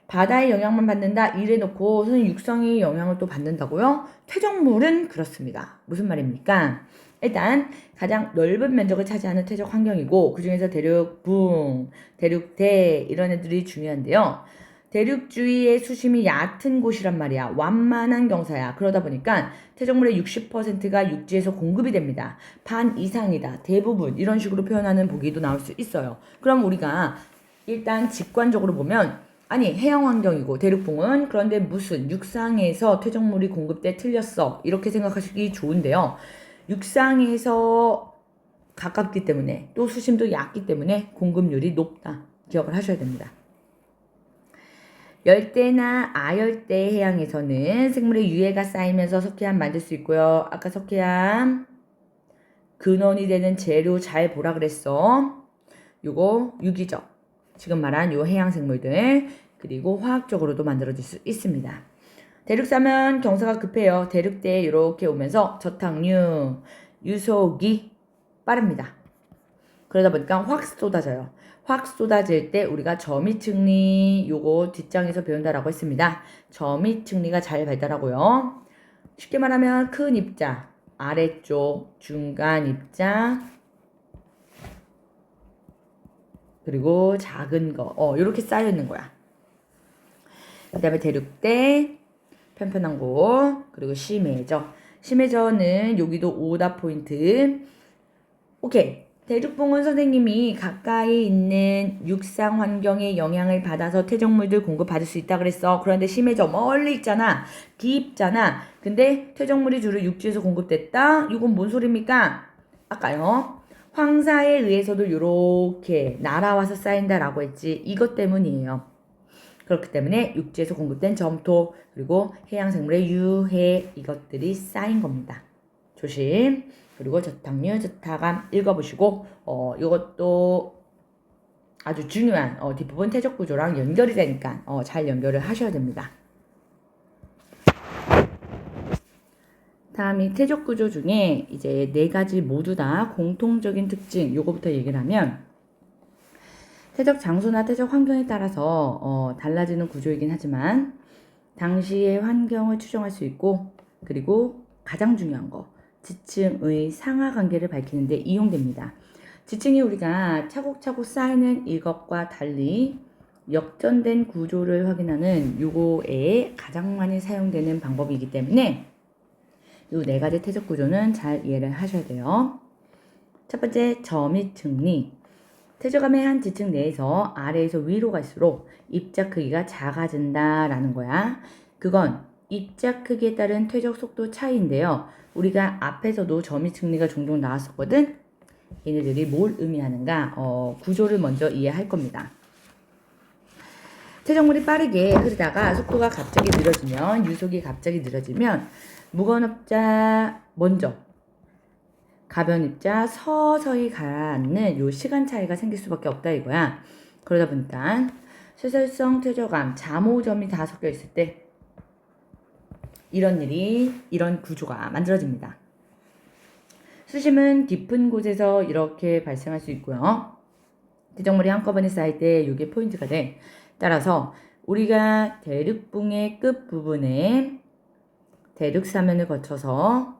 바다의 영향만 받는다 이래놓고 선생님 육상의 영향을 또 받는다고요? 퇴적물은 그렇습니다. 무슨 말입니까? 일단 가장 넓은 면적을 차지하는 퇴적 환경이고 그 중에서 대륙붕, 대륙대 이런 애들이 중요한데요. 대륙 주위의 수심이 얕은 곳이란 말이야. 완만한 경사야. 그러다 보니까 퇴적물의 60%가 육지에서 공급이 됩니다. 반 이상이다. 대부분 이런 식으로 표현하는 보기도 나올 수 있어요. 그럼 우리가 일단 직관적으로 보면 아니 해양 환경이고 대륙붕은 그런데 무슨 육상에서 퇴적물이 공급돼 틀렸어 이렇게 생각하시기 좋은데요. 육상에서 가깝기 때문에 또 수심도 얕기 때문에 공급률이 높다 기억을 하셔야 됩니다. 열대나 아열대 해양에서는 생물의 유해가 쌓이면서 석회암 만들 수 있고요. 아까 석회암 근원이 되는 재료 잘 보라 그랬어. 요거 유기적. 지금 말한 요 해양생물들. 그리고 화학적으로도 만들어질 수 있습니다. 대륙사면 경사가 급해요. 대륙대에 이렇게 오면서 저탕류, 유속이 빠릅니다. 그러다 보니까 확 쏟아져요. 확 쏟아질 때 우리가 저미층리 요거 뒷장에서 배운다라고 했습니다. 저미층리가 잘 발달하고요. 쉽게 말하면 큰 입자, 아래쪽, 중간 입자, 그리고 작은 거, 이렇게 쌓여 있는 거야. 그 다음에 대륙대, 편편한 곳, 그리고 심해저. 심해저는 여기도 오답 포인트. 오케이. 대륙봉은 선생님이 가까이 있는 육상 환경의 영향을 받아서 퇴적물들 공급받을 수 있다 그랬어. 그런데 심해저 멀리 있잖아. 깊잖아. 근데 퇴적물이 주로 육지에서 공급됐다? 이건 뭔 소리입니까? 아까요. 황사에 의해서도 이렇게 날아와서 쌓인다라고 했지. 이것 때문이에요. 그렇기 때문에 육지에서 공급된 점토 그리고 해양생물의 유해 이것들이 쌓인 겁니다. 조심. 그리고 저탕류, 저타감 읽어보시고 이것도 아주 중요한 뒷부분 태적 구조랑 연결이 되니까 잘 연결을 하셔야 됩니다. 다음이 태적 구조 중에 이제 4가지 모두 다 공통적인 특징 요거부터 얘기를 하면 태적 장소나 태적 환경에 따라서 달라지는 구조이긴 하지만 당시의 환경을 추정할 수 있고 그리고 가장 중요한 거 지층의 상하 관계를 밝히는데 이용됩니다. 지층이 우리가 차곡차곡 쌓이는 이것과 달리 역전된 구조를 확인하는 요거에 가장 많이 사용되는 방법이기 때문에 요 4가지 태적 구조는 잘 이해를 하셔야 돼요. 첫 번째 저미층리. 태적암의 한 지층 내에서 아래에서 위로 갈수록 입자 크기가 작아진다라는 거야. 그건 입자 크기에 따른 퇴적 속도 차이인데요. 우리가 앞에서도 저미층리가 종종 나왔었거든. 얘네들이 뭘 의미하는가 구조를 먼저 이해할 겁니다. 퇴적물이 빠르게 흐르다가 속도가 갑자기 느려지면 유속이 갑자기 느려지면 무거운 입자 먼저 가벼운 입자 서서히 가라앉는 요 시간 차이가 생길 수밖에 없다 이거야. 그러다 보니까 쇠설성 퇴적암 잠오점이 다 섞여 있을 때 이런 구조가 만들어집니다. 수심은 깊은 곳에서 이렇게 발생할 수 있고요. 퇴적물이 한꺼번에 쌓일 때 이게 포인트가 돼. 따라서 우리가 대륙붕의 끝부분에 대륙사면을 거쳐서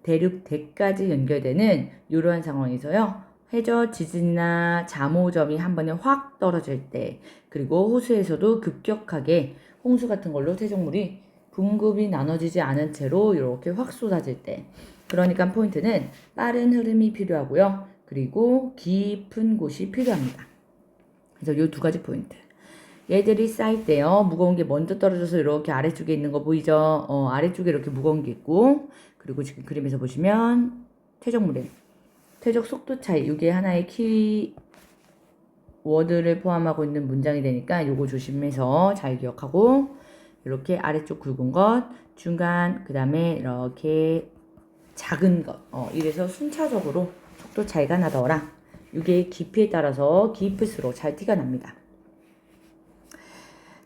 대륙대까지 연결되는 이러한 상황에서요. 해저 지진이나 잠오점이 한 번에 확 떨어질 때 그리고 호수에서도 급격하게 홍수 같은 걸로 퇴적물이 분급이 나눠지지 않은 채로 이렇게 확 쏟아질 때 그러니까 포인트는 빠른 흐름이 필요하고요. 그리고 깊은 곳이 필요합니다. 그래서 이 2가지 포인트. 얘들이 쌓일 때요. 무거운 게 먼저 떨어져서 이렇게 아래쪽에 있는 거 보이죠? 아래쪽에 이렇게 무거운 게 있고 그리고 지금 그림에서 보시면 퇴적물의 퇴적 속도 차이 이게 하나의 키워드를 포함하고 있는 문장이 되니까 요거 조심해서 잘 기억하고 이렇게 아래쪽 굵은 것 중간 그 다음에 이렇게 작은 것 이래서 순차적으로 속도 차이가 나더라. 이게 깊이에 따라서 깊을수록 잘 티가 납니다.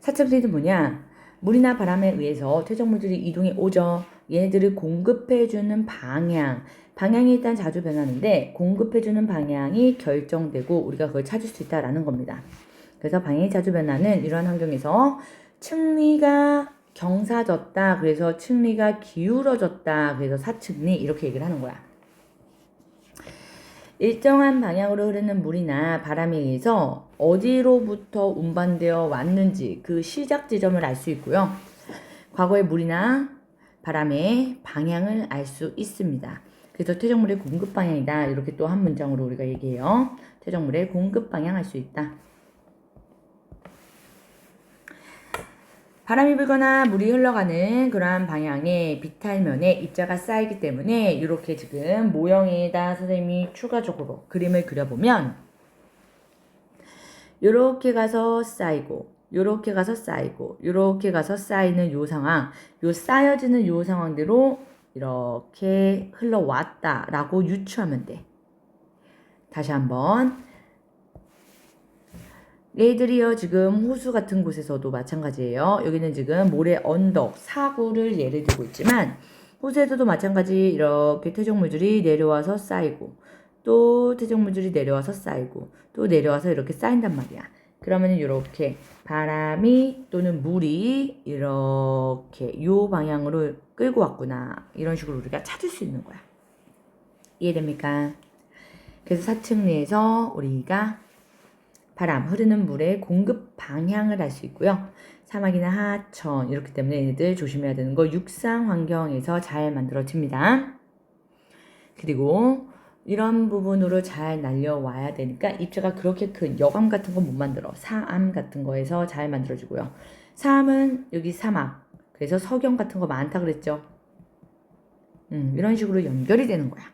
4.3는 뭐냐? 물이나 바람에 의해서 퇴적물들이 이동해 오죠. 얘네들을 공급해주는 방향이 일단 자주 변하는데 공급해주는 방향이 결정되고 우리가 그걸 찾을 수 있다라는 겁니다. 그래서 방향이 자주 변하는 이러한 환경에서 층리가 경사졌다. 그래서 층리가 기울어졌다. 그래서 사층리 이렇게 얘기를 하는 거야. 일정한 방향으로 흐르는 물이나 바람에 의해서 어디로부터 운반되어 왔는지 그 시작 지점을 알 수 있고요. 과거의 물이나 바람의 방향을 알 수 있습니다. 그래서 퇴적물의 공급 방향이다. 이렇게 또 한 문장으로 우리가 얘기해요. 퇴적물의 공급 방향 알 수 있다. 바람이 불거나 물이 흘러가는 그러한 방향의 비탈면에 입자가 쌓이기 때문에 이렇게 지금 모형에다 선생님이 추가적으로 그림을 그려보면 이렇게 가서 쌓이고 이렇게 가서 쌓이고 이렇게 가서 쌓이는 요 상황 요 쌓여지는 요 상황대로 이렇게 흘러왔다라고 유추하면 돼. 다시 한번. 얘들이요, 지금 호수 같은 곳에서도 마찬가지예요. 여기는 지금 모래 언덕, 사구를 예를 들고 있지만 호수에서도 마찬가지 이렇게 퇴적물들이 내려와서 쌓이고 또 퇴적물들이 내려와서 쌓이고 또 내려와서 이렇게 쌓인단 말이야. 그러면 이렇게 바람이 또는 물이 이렇게 요 방향으로 끌고 왔구나. 이런 식으로 우리가 찾을 수 있는 거야. 이해됩니까? 그래서 사측리에서 우리가 바람, 흐르는 물의 공급 방향을 알 수 있고요. 사막이나 하천 이렇기 때문에 얘네들 조심해야 되는 거 육상 환경에서 잘 만들어집니다. 그리고 이런 부분으로 잘 날려와야 되니까 입자가 그렇게 큰 여암 같은 거 못 만들어. 사암 같은 거에서 잘 만들어지고요. 사암은 여기 사막, 그래서 석영 같은 거 많다 그랬죠. 이런 식으로 연결이 되는 거야.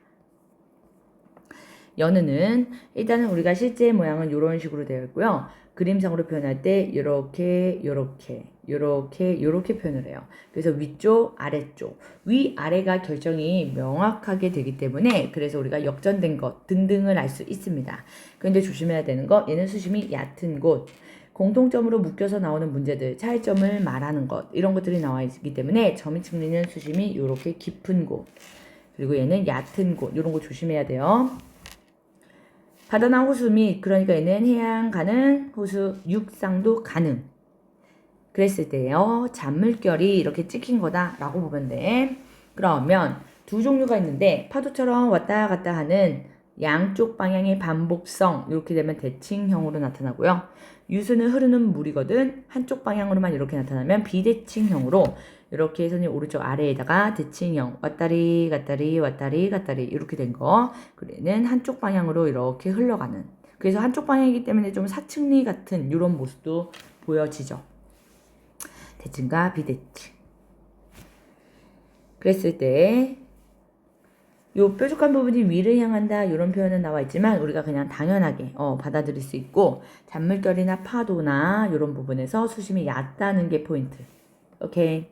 연우는 일단은 우리가 실제 모양은 이런 식으로 되어 있고요. 그림상으로 표현할 때 이렇게 표현을 해요. 그래서 위쪽, 아래쪽, 위, 아래가 결정이 명확하게 되기 때문에 그래서 우리가 역전된 것 등등을 알 수 있습니다. 그런데 조심해야 되는 거, 얘는 수심이 얕은 곳, 공통점으로 묶여서 나오는 문제들, 차이점을 말하는 것 이런 것들이 나와 있기 때문에 점이 측리는 수심이 이렇게 깊은 곳, 그리고 얘는 얕은 곳 이런 거 조심해야 돼요. 바다나 호수 및 그러니까 얘는 해양 가능, 호수 육상도 가능. 그랬을 때요. 잔물결이 이렇게 찍힌 거다라고 보면 돼. 그러면 두 종류가 있는데 파도처럼 왔다 갔다 하는 양쪽 방향의 반복성 이렇게 되면 대칭형으로 나타나고요. 유수는 흐르는 물이거든. 한쪽 방향으로만 이렇게 나타나면 비대칭형으로 이렇게 선이 오른쪽 아래에다가 대칭형 왔다리 갔다리 왔다리 갔다리 이렇게 된 거. 그래는 한쪽 방향으로 이렇게 흘러가는. 그래서 한쪽 방향이기 때문에 좀 사측리 같은 이런 모습도 보여지죠. 대칭과 비대칭. 그랬을 때 요 뾰족한 부분이 위를 향한다 이런 표현은 나와 있지만 우리가 그냥 당연하게 받아들일 수 있고 잔물결이나 파도나 이런 부분에서 수심이 얕다는 게 포인트. 오케이.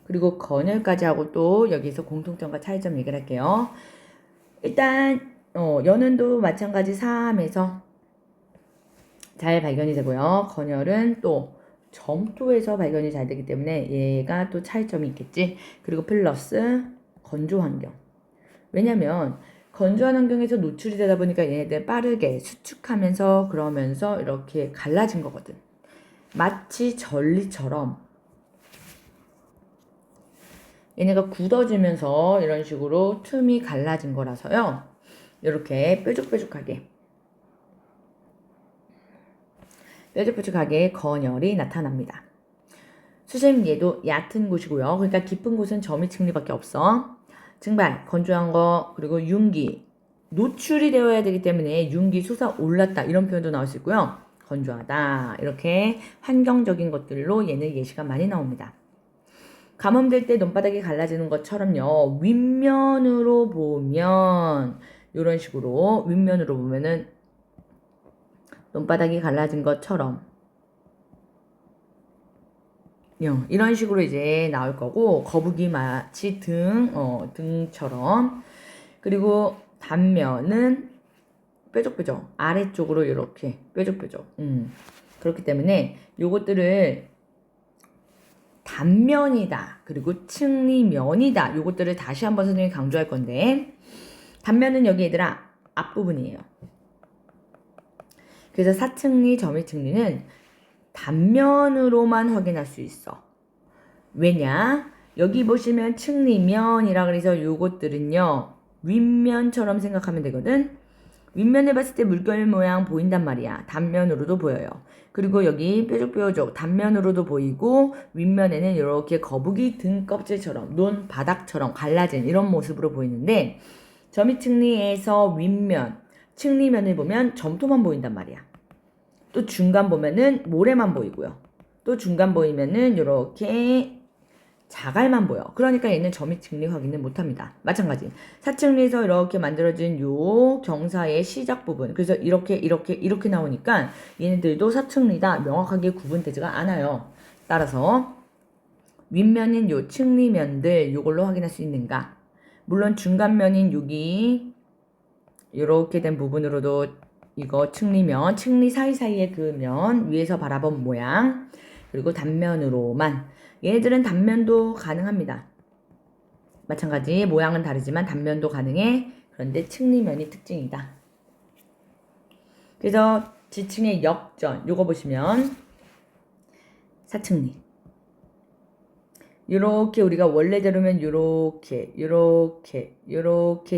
그리고 건열까지 하고 또 여기서 공통점과 차이점 얘기를 할게요. 일단 연은도 마찬가지 3에서 잘 발견이 되고요. 건열은 또 점토에서 발견이 잘 되기 때문에 얘가 또 차이점이 있겠지. 그리고 플러스 건조 환경. 왜냐면 건조한 환경에서 노출이 되다 보니까 얘네들 빠르게 수축하면서 그러면서 이렇게 갈라진 거거든. 마치 전리처럼 얘네가 굳어지면서 이런 식으로 틈이 갈라진 거라서요. 이렇게 뾰족뾰족하게 건열이 나타납니다. 수심 얘도 얕은 곳이고요. 그러니까 깊은 곳은 점이 측리밖에 없어. 증발, 건조한 거, 그리고 윤기, 노출이 되어야 되기 때문에 윤기 솟아올랐다 이런 표현도 나올 수 있고요. 건조하다 이렇게 환경적인 것들로 얘는 예시가 많이 나옵니다. 감염될 때 논바닥이 갈라지는 것처럼요. 윗면으로 보면 이런 식으로 윗면으로 보면은 논바닥이 갈라진 것처럼 이런 식으로 이제 나올 거고 거북이 마치 등처럼. 그리고 단면은 뾰족뾰족 아래쪽으로 이렇게 뾰족뾰족 그렇기 때문에 요것들을 단면이다 그리고 측리면이다 요것들을 다시 한번 선생님이 강조할 건데 단면은 여기 얘들아 앞부분이에요. 그래서 사측리 점위측리는 단면으로만 확인할 수 있어. 왜냐? 여기 보시면 측리면이라 그래서 요것들은요. 윗면처럼 생각하면 되거든. 윗면에 봤을 때 물결 모양 보인단 말이야. 단면으로도 보여요. 그리고 여기 뾰족뾰족 단면으로도 보이고 윗면에는 이렇게 거북이 등 껍질처럼 논 바닥처럼 갈라진 이런 모습으로 보이는데 점위측리에서 윗면, 측리면을 보면 점토만 보인단 말이야. 또 중간 보면은 모래만 보이고요. 또 중간 보이면은 이렇게 자갈만 보여. 그러니까 얘는 점위측리 확인을 못합니다. 마찬가지. 사측리에서 이렇게 만들어진 요 경사의 시작 부분. 그래서 이렇게 나오니까 얘네들도 사측리다 명확하게 구분되지가 않아요. 따라서 윗면인 요 측리면들 요걸로 확인할 수 있는가? 물론 중간면인 여기 이렇게 된 부분으로도 이거 측리면, 측리 사이사이의 그 면 위에서 바라본 모양, 그리고 단면으로만. 얘네들은 단면도 가능합니다. 마찬가지 모양은 다르지만 단면도 가능해. 그런데 측리면이 특징이다. 그래서 지층의 역전 요거 보시면 사측리 요렇게 우리가 원래대로면 요렇게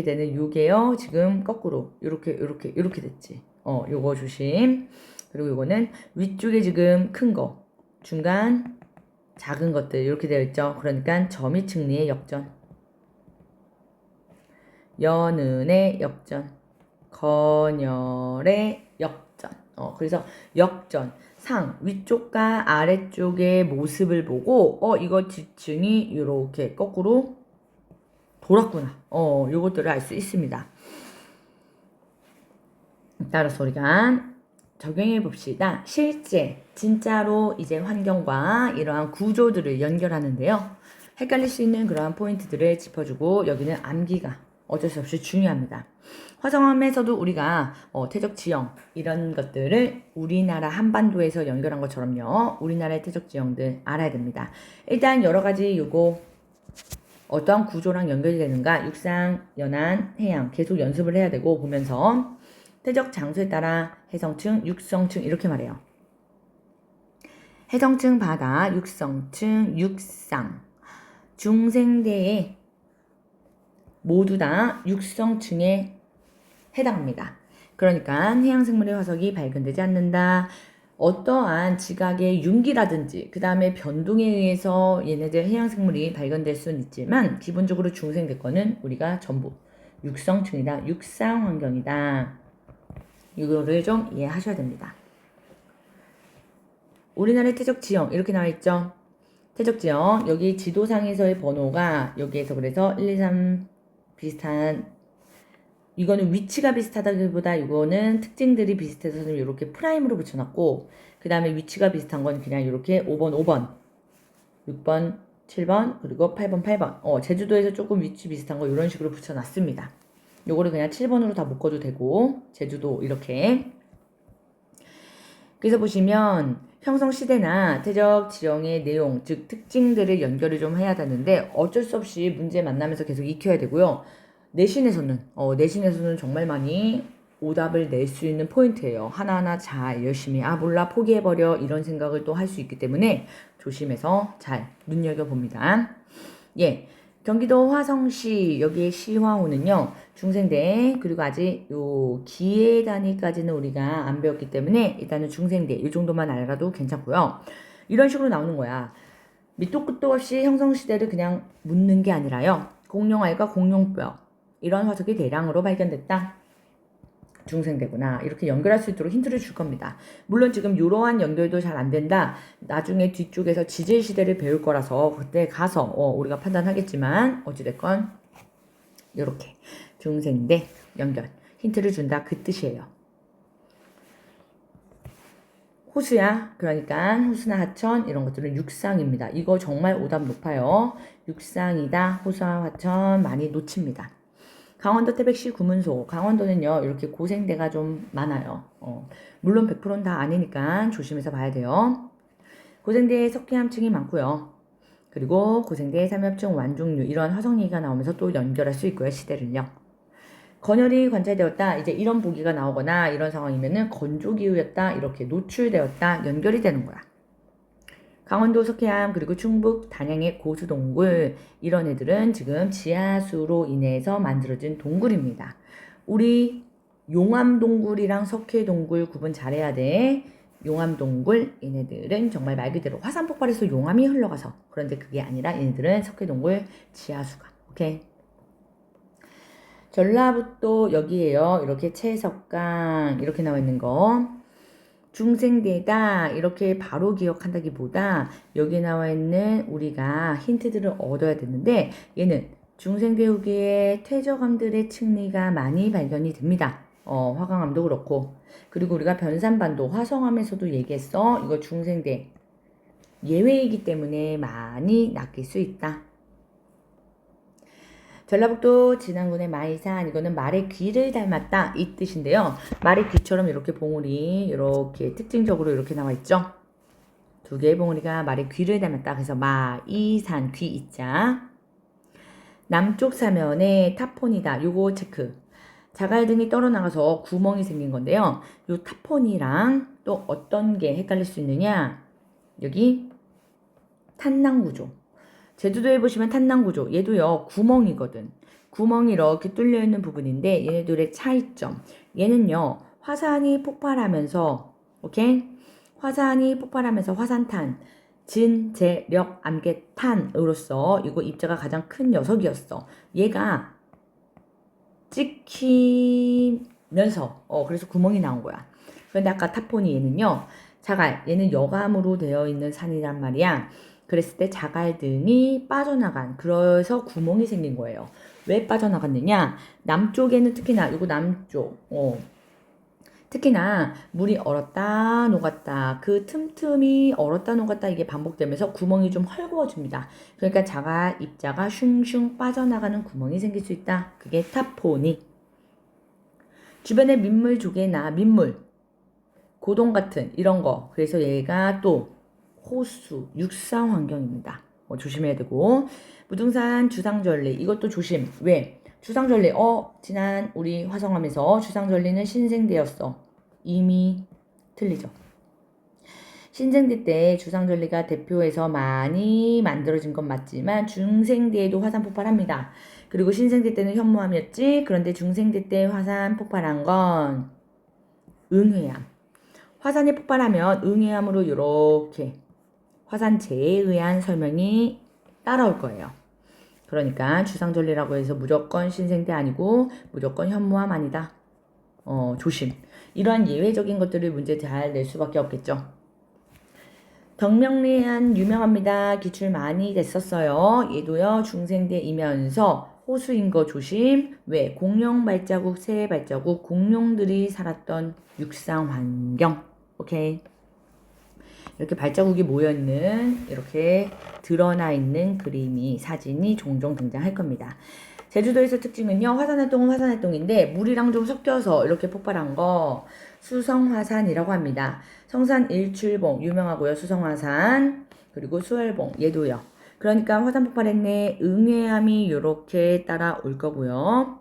되는 요게요. 지금 거꾸로 요렇게 됐지. 요거 조심. 그리고 요거는 위쪽에 지금 큰 거, 중간 작은 것들 이렇게 되어 있죠. 그러니까 점이 측리의 역전, 연은의 역전, 건열의 역전. 그래서 역전, 상, 위쪽과 아래쪽의 모습을 보고, 이거 지층이 이렇게 거꾸로 돌았구나. 요것들을 알 수 있습니다. 따라서 우리가 적용해 봅시다. 실제, 진짜로 이제 환경과 이러한 구조들을 연결하는데요. 헷갈릴 수 있는 그러한 포인트들을 짚어주고, 여기는 암기가 어쩔 수 없이 중요합니다. 화성함에서도 우리가 태적 지형 이런 것들을 우리나라 한반도에서 연결한 것처럼요. 우리나라의 태적 지형들 알아야 됩니다. 일단 여러 가지 요거 어떠한 구조랑 연결이 되는가, 육상, 연안, 해양 계속 연습을 해야 되고 보면서 태적 장소에 따라 해성층, 육성층 이렇게 말해요. 해성층 바다, 육성층 육상. 중생대에 모두 다 육성층에 해당합니다. 그러니까 해양생물의 화석이 발견되지 않는다. 어떠한 지각의 융기라든지 그 다음에 변동에 의해서 얘네들 해양생물이 발견될 수는 있지만 기본적으로 중생대 거는 우리가 전부 육성층이다. 육상환경이다. 이거를 좀 이해하셔야 됩니다. 우리나라의 태적지형 이렇게 나와있죠. 태적지형 여기 지도상에서의 번호가 여기에서 그래서 1, 2, 3 비슷한, 이거는 위치가 비슷하다기보다 이거는 특징들이 비슷해서 이렇게 프라임으로 붙여놨고, 그 다음에 위치가 비슷한 건 그냥 이렇게 5번 6번 7번 그리고 8번 제주도에서 조금 위치 비슷한 거 이런 식으로 붙여놨습니다. 요거를 그냥 7번으로 다 묶어도 되고, 제주도 이렇게. 그래서 보시면 형성시대나 태적 지형의 내용, 즉 특징들을 연결을 좀 해야 되는데 어쩔 수 없이 문제 만나면서 계속 익혀야 되고요. 내신에서는 정말 많이 오답을 낼 수 있는 포인트예요. 하나하나 잘 열심히 몰라 포기해버려 이런 생각을 또 할 수 있기 때문에 조심해서 잘 눈여겨봅니다. 예, 경기도 화성시 여기에 시화호는요 중생대, 그리고 아직 요 기해 단위까지는 우리가 안 배웠기 때문에 일단은 중생대 이 정도만 알아도 괜찮고요. 이런 식으로 나오는 거야. 밑도 끝도 없이 형성시대를 그냥 묻는 게 아니라요. 공룡알과 공룡뼈 이런 화석이 대량으로 발견됐다. 중생대구나. 이렇게 연결할 수 있도록 힌트를 줄 겁니다. 물론 지금 이러한 연결도 잘 안 된다. 나중에 뒤쪽에서 지질시대를 배울 거라서 그때 가서 우리가 판단하겠지만 어찌됐건 이렇게 중생대 연결 힌트를 준다 그 뜻이에요. 호수야. 그러니까 호수나 하천 이런 것들은 육상입니다. 이거 정말 오답 높아요. 육상이다. 호수와 하천 많이 놓칩니다. 강원도 태백시 구문소. 강원도는요 이렇게 고생대가 좀 많아요. 물론 100%는 다 아니니까 조심해서 봐야 돼요. 고생대에 석회암층이 많고요. 그리고 고생대 삼엽층 완중류 이런 화석 얘기가 나오면서 또 연결할 수 있고요. 시대를요. 건열이 관찰되었다. 이제 이런 보기가 나오거나 이런 상황이면은 건조기후였다. 이렇게 노출되었다. 연결이 되는 거야. 강원도 석회암 그리고 충북 단양의 고수동굴 이런 애들은 지금 지하수로 인해서 만들어진 동굴입니다. 우리 용암동굴이랑 석회동굴 구분 잘해야 돼. 용암동굴 얘네들은 정말 말 그대로 화산 폭발해서 용암이 흘러가서, 그런데 그게 아니라 얘네들은 석회동굴 지하수가. 오케이. 전라북도 여기에요. 이렇게 채석강 이렇게 나와 있는 거. 중생대다 이렇게 바로 기억한다기보다 여기 나와 있는 우리가 힌트들을 얻어야 되는데, 얘는 중생대 후기에 퇴적암들의 층리가 많이 발견이 됩니다. 화강암도 그렇고, 그리고 우리가 변산반도 화성암에서도 얘기했어. 이거 중생대 예외이기 때문에 많이 낚일 수 있다. 전라북도 진안군의 마이산, 이거는 말의 귀를 닮았다 이 뜻인데요. 말의 귀처럼 이렇게 봉우리 이렇게 특징적으로 이렇게 나와 있죠. 두 개의 봉우리가 말의 귀를 닮았다. 그래서 마이산 귀 있자. 남쪽 사면에 타폰이다. 요거 체크. 자갈 등이 떨어나가서 구멍이 생긴 건데요. 요 타폰이랑 또 어떤 게 헷갈릴 수 있느냐? 여기 탄낭구조. 제주도에 보시면 탄낭구조. 얘도요 구멍이거든. 구멍이 이렇게 뚫려 있는 부분인데 얘네들의 차이점. 얘는요 화산이 폭발하면서 오케이? 화산이 폭발하면서 화산탄 진재력 암개탄으로서 이거 입자가 가장 큰 녀석이었어. 얘가 찍히면서 그래서 구멍이 나온 거야. 그런데 아까 타포니 얘는요 자갈 얘는 여감으로 되어 있는 산이란 말이야. 그랬을 때 자갈 등이 빠져나간 그래서 구멍이 생긴 거예요. 왜 빠져나갔느냐? 남쪽에는 특히나 이거 남쪽 특히나 물이 얼었다 녹았다 그 틈틈이 얼었다 녹았다 이게 반복되면서 구멍이 좀 헐거워집니다. 그러니까 자갈 입자가 슝슝 빠져나가는 구멍이 생길 수 있다. 그게 타포니. 주변에 민물 조개나 민물 고동 같은 이런 거. 그래서 얘가 또 호수 육상 환경입니다. 조심해야 되고. 무등산 주상절리 이것도 조심. 왜? 주상절리 지난 우리 화성하면서 주상절리는 신생대였어. 이미 틀리죠. 신생대 때 주상절리가 대표해서 많이 만들어진 건 맞지만 중생대에도 화산 폭발합니다. 그리고 신생대 때는 현무암이었지. 그런데 중생대 때 화산 폭발한 건 응해암. 화산이 폭발하면 응해암으로 이렇게 화산재해에 의한 설명이 따라올 거예요. 그러니까 주상절리라고 해서 무조건 신생대 아니고 무조건 현무암 아니다. 조심. 이러한 예외적인 것들을 문제 잘 낼 수밖에 없겠죠. 덕명리안 유명합니다. 기출 많이 됐었어요. 얘도요 중생대이면서 호수인 거 조심. 왜? 공룡 발자국, 새 발자국, 공룡들이 살았던 육상 환경. 오케이. 이렇게 발자국이 모여있는 이렇게 드러나 있는 그림이 사진이 종종 등장할 겁니다. 제주도에서 특징은요. 화산활동은 화산활동인데 물이랑 좀 섞여서 이렇게 폭발한 거 수성화산이라고 합니다. 성산 일출봉 유명하고요. 수성화산 그리고 수월봉 얘도요. 그러니까 화산 폭발했네. 응해암이 이렇게 따라올 거고요.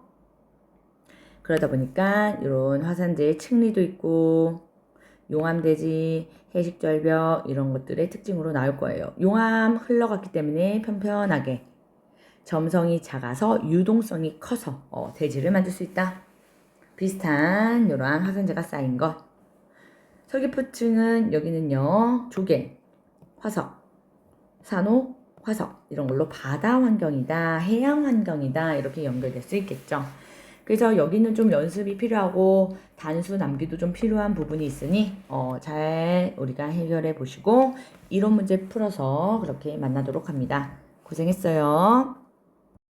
그러다 보니까 이런 화산재의 층리도 있고 용암대지, 해식절벽 이런 것들의 특징으로 나올 거예요. 용암 흘러갔기 때문에 편편하게 점성이 작아서 유동성이 커서 대지를 만들 수 있다. 비슷한 이러한 화산재가 쌓인 것. 서귀포층은 여기는요. 조개, 화석, 산호, 화석 이런 걸로 바다 환경이다, 해양 환경이다 이렇게 연결될 수 있겠죠. 그래서 여기는 좀 연습이 필요하고 단수 남기도 좀 필요한 부분이 있으니 잘 우리가 해결해 보시고 이론 문제 풀어서 그렇게 만나도록 합니다. 고생했어요.